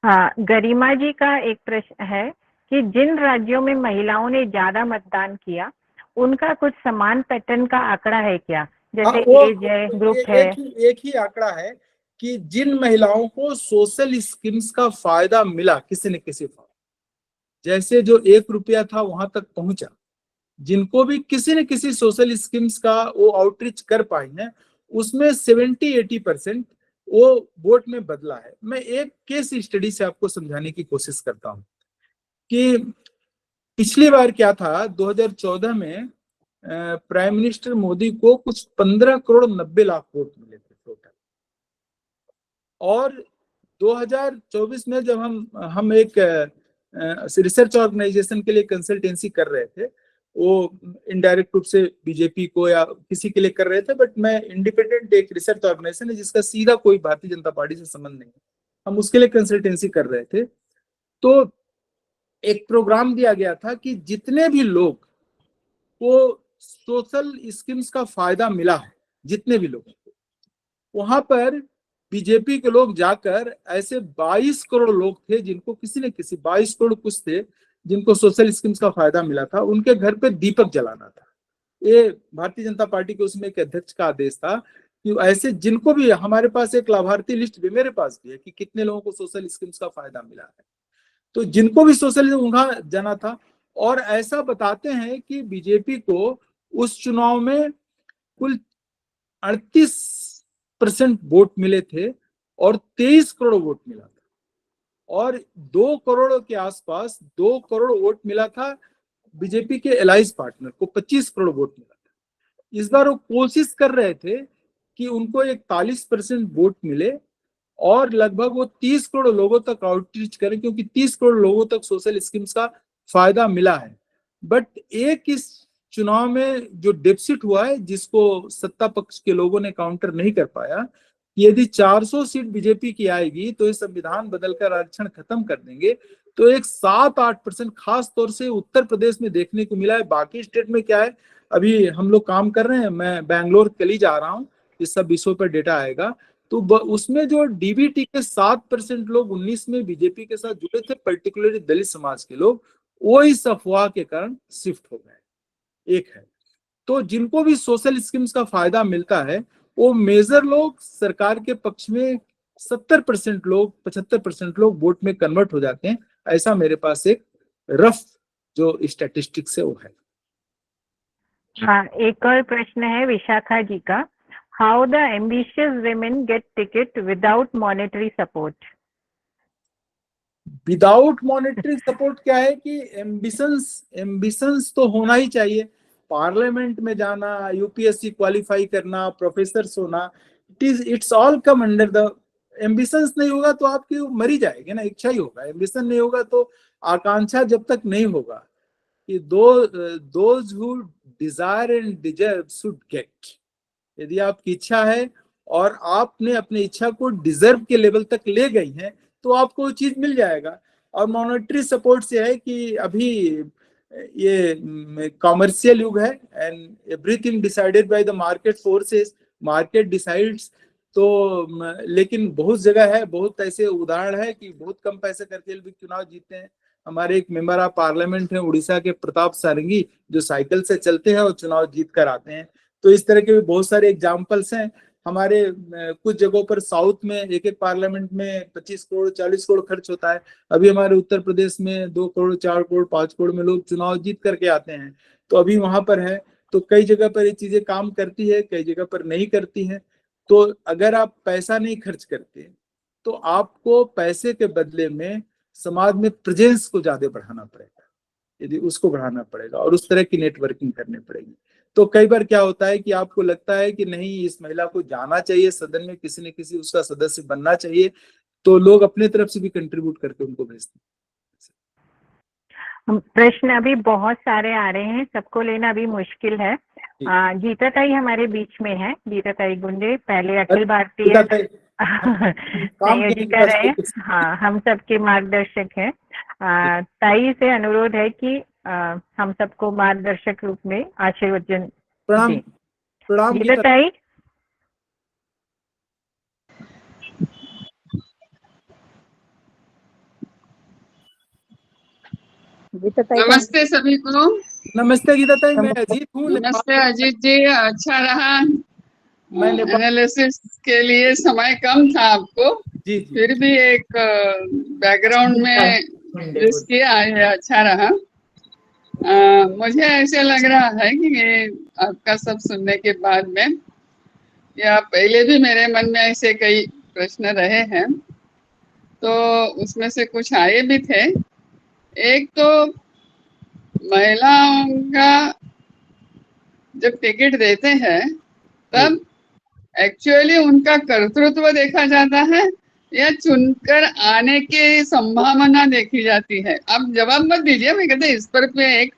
हाँ, गरिमा जी का एक प्रश्न है कि जिन राज्यों में महिलाओं ने ज्यादा मतदान किया उनका कुछ समान पैटर्न का आंकड़ा है क्या? जैसे एज है, ग्रुप है। एक ही आंकड़ा है कि जिन महिलाओं को सोशल स्कीम्स का फायदा मिला किसी न किसी फॉर्म, जैसे जो 1 रुपया था वहां तक पहुंचा, जिनको भी किसी न किसी सोशल स्कीम्स का वो आउटरीच कर पाई हैं, उसमें 70-80% वो वोट में बदला है। मैं एक केस स्टडी से आपको समझाने की कोशिश करता हूं कि पिछली बार क्या था, 2014 में प्राइम मिनिस्टर मोदी को कुछ 15 करोड़ 90 लाख वोट मिले थे टोटल। और 2024 में जब हम एक रिसर्च ऑर्गेनाइजेशन के लिए कंसल्टेंसी कर रहे थे, वो इनडायरेक्ट रूप से बीजेपी को या किसी के लिए कर रहे थे, बट मैं इंडिपेंडेंट एक रिसर्च ऑर्गेनाइजेशन है जिसका सीधा कोई भारतीय जनता पार्टी से संबंध नहीं है, हम उसके लिए कंसल्टेंसी कर रहे थे। तो एक प्रोग्राम दिया गया था कि जितने भी लोग को सोशल स्कीम्स का फायदा मिला है, जितने भी लोगों को, वहां पर बीजेपी के लोग जाकर ऐसे 22 करोड़ लोग थे जिनको किसी न किसी 22 करोड़ कुछ थे जिनको सोशल स्कीम्स का फायदा मिला था, उनके घर पे दीपक जलाना था। ये भारतीय जनता पार्टी के उसमें एक अध्यक्ष का आदेश था कि ऐसे जिनको भी, हमारे पास एक लाभार्थी लिस्ट भी मेरे पास भी है कि कितने लोगों को सोशल स्कीम्स का फायदा मिला है, तो जिनको भी सोशल वहां जाना था। और ऐसा बताते हैं कि बीजेपी को उस चुनाव में कुल 38% वोट मिले थे और 23 करोड़ वोट मिला था, और 2 करोड़ के आसपास 2 करोड़ वोट मिला था बीजेपी के एलाइज पार्टनर को, 25 करोड़ वोट मिला था। इस बार वो कोशिश कर रहे थे कि उनको 41% वोट मिले और लगभग वो 30 करोड़ लोगों तक आउटरीच करें, क्योंकि 30 करोड़ लोगों तक सोशल स्कीम्स का फायदा मिला है। बट एक इस चुनाव में जो डेफिसिट हुआ है, जिसको सत्ता पक्ष के लोगों ने काउंटर नहीं कर पाया, यदि 400 सीट बीजेपी की आएगी तो ये संविधान बदलकर आरक्षण खत्म कर देंगे। तो एक 7-8% खास तौर से उत्तर प्रदेश में देखने को मिला है। बाकी स्टेट में क्या है, अभी हम लोग काम कर रहे हैं, मैं बैंगलोर कल ही जा रहा हूँ, इस सब विषयों पर डेटा आएगा। तो उसमें जो डीबीटी के 7% लोग 19 में बीजेपी के साथ जुड़े थे, पर्टिकुलरली दलित समाज के लोग, वो इस अफवाह के कारण शिफ्ट हो गए। एक है, तो जिनको भी सोशल स्कीम्स का फायदा मिलता है, वो मेजर लोग सरकार के पक्ष में 70% लोग, 75% लोग वोट में कन्वर्ट हो जाते हैं। ऐसा मेरे पास एक रफ जो स्टैटिस्टिक्स है वो है। हाँ, एक और प्रश्न है विशाखा जी का। How the ambitious women get ticket without monetary support? Without monetary support क्या है कि एम्बिशंस तो होना ही चाहिए। पार्लियामेंट में जाना, यूपीएससी क्वालिफाई करना, प्रोफेसर होना, it's all come under the ambitions. नहीं होगा तो आपकी मरी जाएगी ना, इच्छा ही होगा। एम्बिशन नहीं होगा तो आकांक्षा जब तक नहीं होगा कि those who desire and deserve should get. यदि आपकी इच्छा है और आपने अपनी इच्छा को डिजर्व के लेवल तक ले गई हैं, तो आपको वो चीज मिल जाएगा। और मॉनेटरी सपोर्ट से है कि अभी ये कॉमर्शियल युग है and everything decided by the market forces, market decides. तो लेकिन बहुत जगह है, बहुत ऐसे उदाहरण है कि बहुत कम पैसे करके भी चुनाव जीते हैं। हमारे एक मेंबर ऑफ पार्लियामेंट है उड़ीसा के, प्रताप सारंगी, जो साइकिल से चलते हैं और चुनाव जीत कर आते हैं। तो इस तरह के भी बहुत सारे एग्जाम्पल्स हैं हमारे। कुछ जगहों पर साउथ में एक एक पार्लियामेंट में 25 करोड़ 40 करोड़ खर्च होता है। अभी हमारे उत्तर प्रदेश में 2 करोड़ 4 करोड़ 5 करोड़ में लोग चुनाव जीत करके आते हैं। तो अभी वहां पर है। तो कई जगह पर ये चीजें काम करती है, कई जगह पर नहीं करती हैं। तो अगर आप पैसा नहीं खर्च करते तो आपको पैसे के बदले में समाज में प्रेजेंस को ज्यादा बढ़ाना पड़ेगा, यदि उसको बढ़ाना पड़ेगा और उस तरह की नेटवर्किंग करनी पड़ेगी। तो कई बार क्या होता है कि आपको लगता है कि नहीं, इस महिला को जाना चाहिए सदन में, किसी न किसी उसका सदस्य बनना चाहिए, तो लोग अपने तरफ से भी कंट्रीब्यूट करके उनको भेजते हैं। प्रश्न अभी बहुत सारे आ रहे हैं, सबको लेना अभी मुश्किल है। गीता ताई हमारे बीच में है। गीता ताई गुंडे पहले अखिल भारतीय संयोजिका रहे। हाँ, हम सबके मार्गदर्शक हैं। ताई से अनुरोध है कि हम सबको मार्गदर्शक रूप में आशीर्वचन प्रणाम। प्रणाम गीता ताई। नमस्ते सभी को। नमस्ते गीता ताई, मैं अजीत हूँ। नमस्ते अजीत जी, अच्छा रहा। एनालिसिस के लिए समय कम था आपको, जी। फिर भी एक बैकग्राउंड में जिस किया है अच्छा रहा। मुझे ऐसे लग रहा है कि ये आपका सब सुनने के बाद में, या पहले भी मेरे मन में ऐसे कई प्रश्न रहे हैं, तो उसमें से कुछ आए भी थे। एक तो महिलाओं का जब टिकट देते हैं तब एक्चुअली उनका कर्तृत्व देखा जाता है या चुनकर आने की संभावना देखी जाती है? आप जवाब मत दीजिए, मैं कहते इस पर पे एक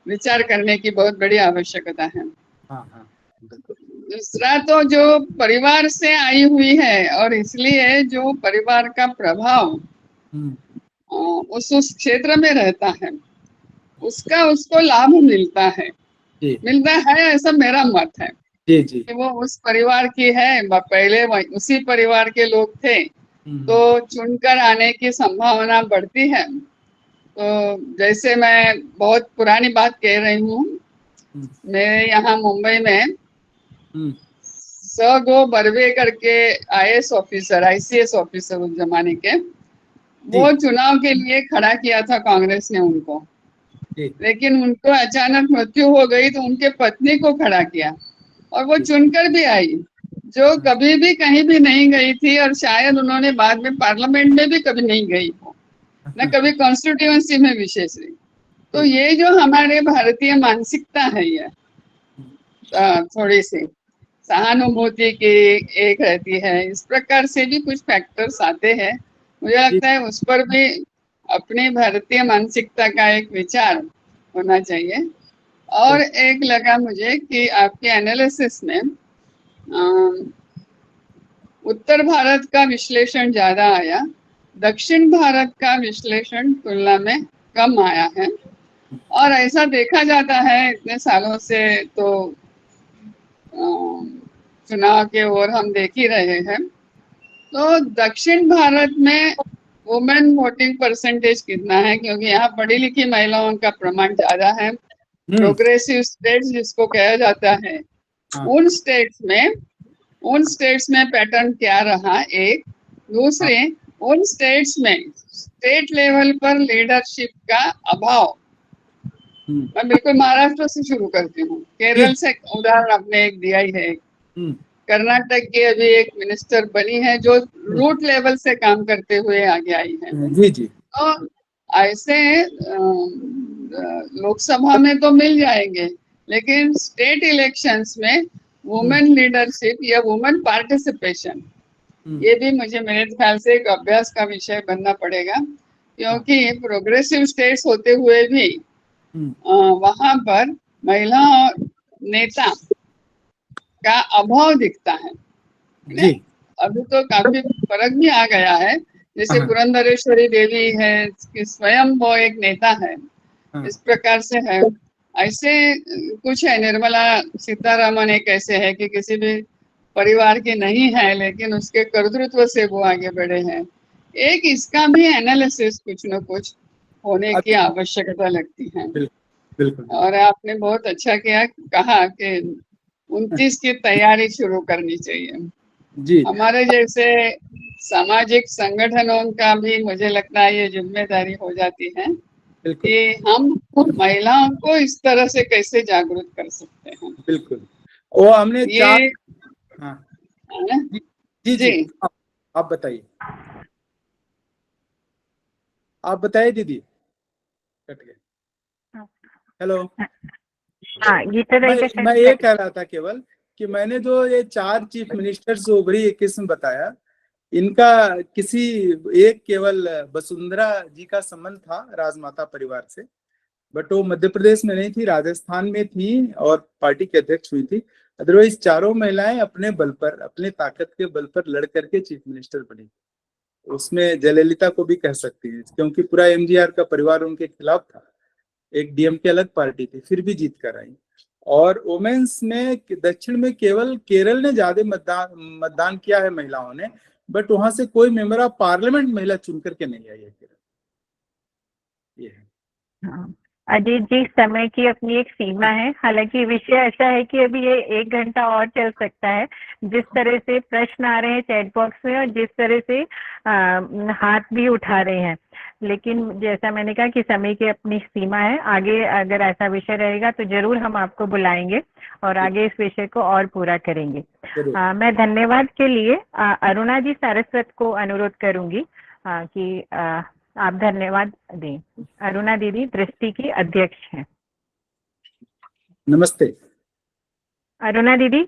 विचार करने की बहुत बड़ी आवश्यकता है। दूसरा तो जो परिवार से आई हुई है और इसलिए जो परिवार का प्रभाव उस क्षेत्र में रहता है, उसका उसको लाभ मिलता है। मिलता है, ऐसा मेरा मत है। जी जी। कि वो उस परिवार की है, पहले उसी परिवार के लोग थे, तो चुनकर आने की संभावना बढ़ती है। तो जैसे मैं बहुत पुरानी बात कह रही हूँ, मैं यहाँ मुंबई में गो बर्वे करके IAS ऑफिसर, ICS ऑफिसर उस जमाने के, वो चुनाव के लिए खड़ा किया था कांग्रेस ने उनको, लेकिन उनको अचानक मृत्यु हो गई तो उनके पत्नी को खड़ा किया और वो चुनकर भी आई, जो कभी भी कहीं भी नहीं गई थी और शायद उन्होंने बाद में पार्लियामेंट में भी कभी नहीं गई हो, न कभी कॉन्स्टिट्यूएंसी में विशेष नहीं। तो ये जो हमारे भारतीय मानसिकता है, ये थोड़ी सी सहानुभूति की एक रहती है, इस प्रकार से भी कुछ फैक्टर्स आते हैं। मुझे लगता है उस पर भी अपनी भारतीय मानसिकता का एक विचार होना चाहिए। और एक लगा मुझे कि आपके एनालिसिस में उत्तर भारत का विश्लेषण ज्यादा आया, दक्षिण भारत का विश्लेषण तुलना में कम आया है। और ऐसा देखा जाता है इतने सालों से, तो चुनाव के ओर हम देख ही रहे हैं। तो दक्षिण भारत में वुमेन वोटिंग परसेंटेज कितना है, क्योंकि यहाँ पढ़ी लिखी महिलाओं का प्रमाण ज्यादा है। प्रोग्रेसिव स्टेट्स जिसको कहा जाता है, उन स्टेट्स में पैटर्न क्या रहा, एक। दूसरे, उन स्टेट्स में स्टेट लेवल पर लीडरशिप का अभाव। मैं बिल्कुल महाराष्ट्र से शुरू करती हूँ, केरल से उदाहरण आपने एक दिया ही है। कर्नाटक की अभी एक मिनिस्टर बनी है जो रूट लेवल से काम करते हुए आगे आई है। जी जी। तो ऐसे लोकसभा में तो मिल जाएंगे, लेकिन स्टेट इलेक्शंस में वुमेन लीडरशिप या वुमेन पार्टिसिपेशन, ये भी मुझे मेरे ख्याल से एक अभ्यास का विषय बनना पड़ेगा, क्योंकि प्रोग्रेसिव स्टेट्स होते हुए भी वहां पर महिला नेता का अभाव दिखता है। जी। अभी तो काफी फर्क भी आ गया है, जैसे पुरंदरेश्वरी देवी है कि स्वयं वो एक नेता है, इस प्रकार से है। ऐसे कुछ है, निर्मला सीतारामन एक ऐसे है कि किसी भी परिवार की नहीं है, लेकिन उसके कर्तृत्व से वो आगे बढ़े हैं। एक इसका भी एनालिसिस कुछ न कुछ होने की आवश्यकता लगती है। बिल्कुल। और आपने बहुत अच्छा किया, कहा कि 29 की तैयारी शुरू करनी चाहिए जी। हमारे जैसे सामाजिक संगठनों का भी मुझे लगता है ये जिम्मेदारी हो जाती है कि हम महिलाओं को इस तरह से कैसे जागरूक कर सकते हैं। बिल्कुल। वो हमने ये जी जी, आप बताइए, आप बताइए दीदी। कट गए। हेलो। मैं ये कह रहा था केवल कि मैंने जो ये 4 चीफ मिनिस्टर्स उभरी एक किस्म बताया, इनका किसी एक केवल वसुंधरा जी का संबंध था राजमाता परिवार से, बट वो मध्य प्रदेश में नहीं थी, राजस्थान में थी और पार्टी के अध्यक्ष हुई थी। अदरवाइज चारों महिलाएं अपने बल पर, अपने ताकत के बल पर लड़ करके चीफ मिनिस्टर बनी। उसमें जयललिता को भी कह सकती है, क्योंकि पूरा एमजीआर का परिवार उनके खिलाफ था। एक डीएमके अलग पार्टी थी, फिर भी जीत कर आई। और वोमेन्स में दक्षिण में केवल केरल ने ज्यादा मतदान किया है महिलाओं ने, बट वहां से कोई मेंबर ऑफ पार्लियामेंट महिला चुन करके नहीं आई है केरल। ये है। अजीत जी, समय की अपनी एक सीमा है। हालांकि विषय ऐसा है कि अभी ये 1 घंटा और चल सकता है। जिस तरह से प्रश्न आ रहे हैं चैट बॉक्स में और जिस तरह से हाथ भी उठा रहे हैं, लेकिन जैसा मैंने कहा कि समय की अपनी सीमा है। आगे अगर ऐसा विषय रहेगा तो जरूर हम आपको बुलाएंगे और आगे इस विषय को और पूरा करेंगे। मैं धन्यवाद के लिए अरुणा जी सारस्वत को अनुरोध करूंगी कि आप धन्यवाद दें। अरुणा दीदी दृष्टि की अध्यक्ष हैं। नमस्ते अरुणा दीदी।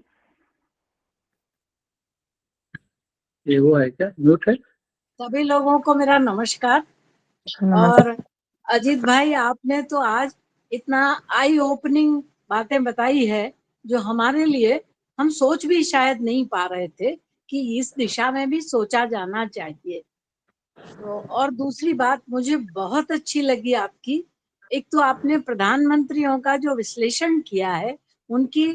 ये वो है क्या, म्यूट है? सभी लोगों को मेरा नमस्कार। और अजीत भाई, आपने तो आज इतना आई ओपनिंग बातें बताई है जो हमारे लिए, हम सोच भी शायद नहीं पा रहे थे कि इस दिशा में भी सोचा जाना चाहिए। तो और दूसरी बात मुझे बहुत अच्छी लगी आपकी, एक तो आपने प्रधानमंत्रियों का जो विश्लेषण किया है उनकी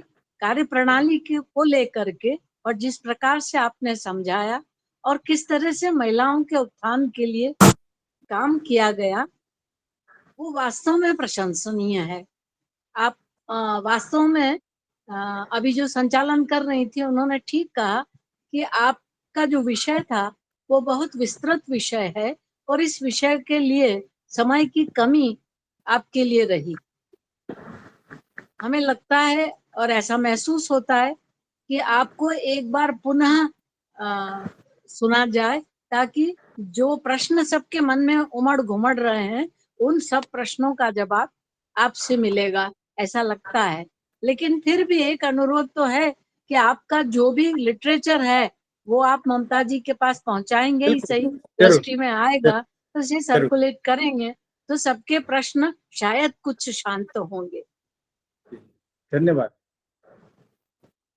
कार्यप्रणाली को लेकर के, और जिस प्रकार से आपने समझाया और किस तरह से महिलाओं के उत्थान के लिए काम किया गया, वो वास्तव में प्रशंसनीय है। आप वास्तव में अभी जो संचालन कर रही थी उन्होंने ठीक कहा कि आपका जो विषय था वो बहुत विस्तृत विषय है और इस विषय के लिए समय की कमी आपके लिए रही। हमें लगता है और ऐसा महसूस होता है कि आपको एक बार पुनः सुना जाए, ताकि जो प्रश्न सबके मन में उमड़ घुमड़ रहे हैं उन सब प्रश्नों का जवाब आपसे मिलेगा, ऐसा लगता है। लेकिन फिर भी एक अनुरोध तो है कि आपका जो भी लिटरेचर है वो आप ममता जी के पास पहुंचाएंगे ही सही, दृष्टि में आएगा तो उसे सर्कुलेट करेंगे। तो सबके प्रश्न शायद कुछ शांत होंगे। धन्यवाद।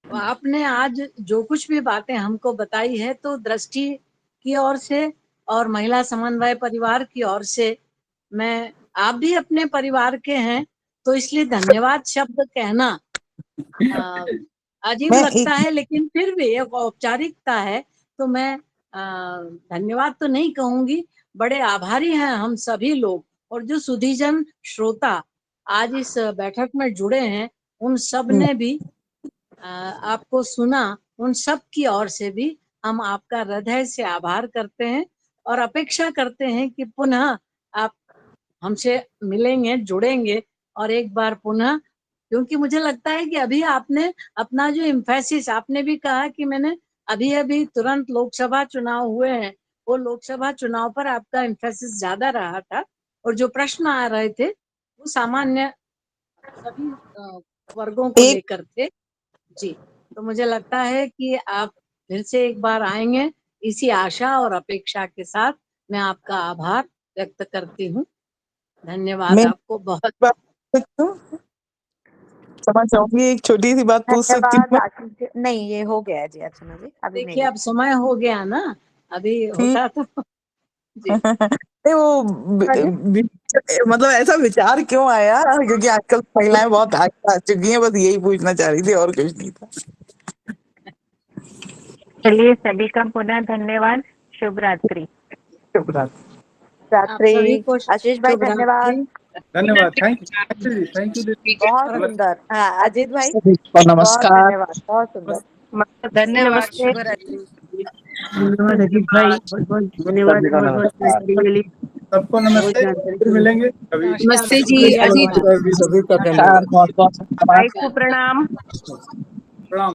आपने आज जो कुछ भी बातें हमको बताई है तो दृष्टि की ओर से और महिला समन्वय परिवार की ओर से, मैं आप भी अपने परिवार के हैं तो इसलिए धन्यवाद शब्द कहना अजीब लगता है, लेकिन फिर भी एक औपचारिकता है तो मैं धन्यवाद तो नहीं कहूंगी, बड़े आभारी हैं हम सभी लोग। और जो सुधीजन श्रोता आज इस बैठक में जुड़े हैं उन सब ने भी आपको सुना, उन सब की ओर से भी हम आपका हृदय से आभार करते हैं और अपेक्षा करते हैं कि पुनः आप हमसे मिलेंगे, जुड़ेंगे और एक बार पुनः, क्योंकि मुझे लगता है कि अभी आपने अपना जो एम्फेसिस, आपने भी कहा कि मैंने अभी अभी तुरंत लोकसभा चुनाव हुए हैं, वो लोकसभा चुनाव पर आपका एम्फेसिस ज्यादा रहा था और जो प्रश्न आ रहे थे वो सामान्य सभी वर्गों को लेकर थे जी। तो मुझे लगता है कि आप फिर से एक बार आएंगे, इसी आशा और अपेक्षा के साथ मैं आपका आभार व्यक्त करती हूँ। धन्यवाद आपको बहुत। समझ चाहूंगी, एक छोटी सी बात पूछ सकती हूँ? नहीं, ये हो गया है जी अर्चना जी, अभी देखिए अब समय हो गया ना, अभी होता तो जी। नहीं वो मतलब ऐसा विचार क्यों आया, क्योंकि आजकल महिलाएं बहुत आगे आ चुकी हैं, बस यही पूछना चाह रही थी और कुछ नहीं था। चलिए सभी का पुनः धन्यवाद। शुभ रात्रि। शुभ रात्रि। सभी को आशीष भाई धन्यवाद। धन्यवाद। Thank you, thank you. बहुत सुंदर। हाँ अजीत भाई नमस्कार। धन्यवाद, बहुत सुंदर। धन्यवाद। धन्यवाद अजीत भाई, बहुत बहुत धन्यवाद, बहुत बहुत जानकारी के लिए। सबको नमस्ते, फिर मिलेंगे कभी। नमस्ते जी अजीत। सभी का धन्यवाद। बहुत बहुत भाई को प्रणाम। प्रणाम।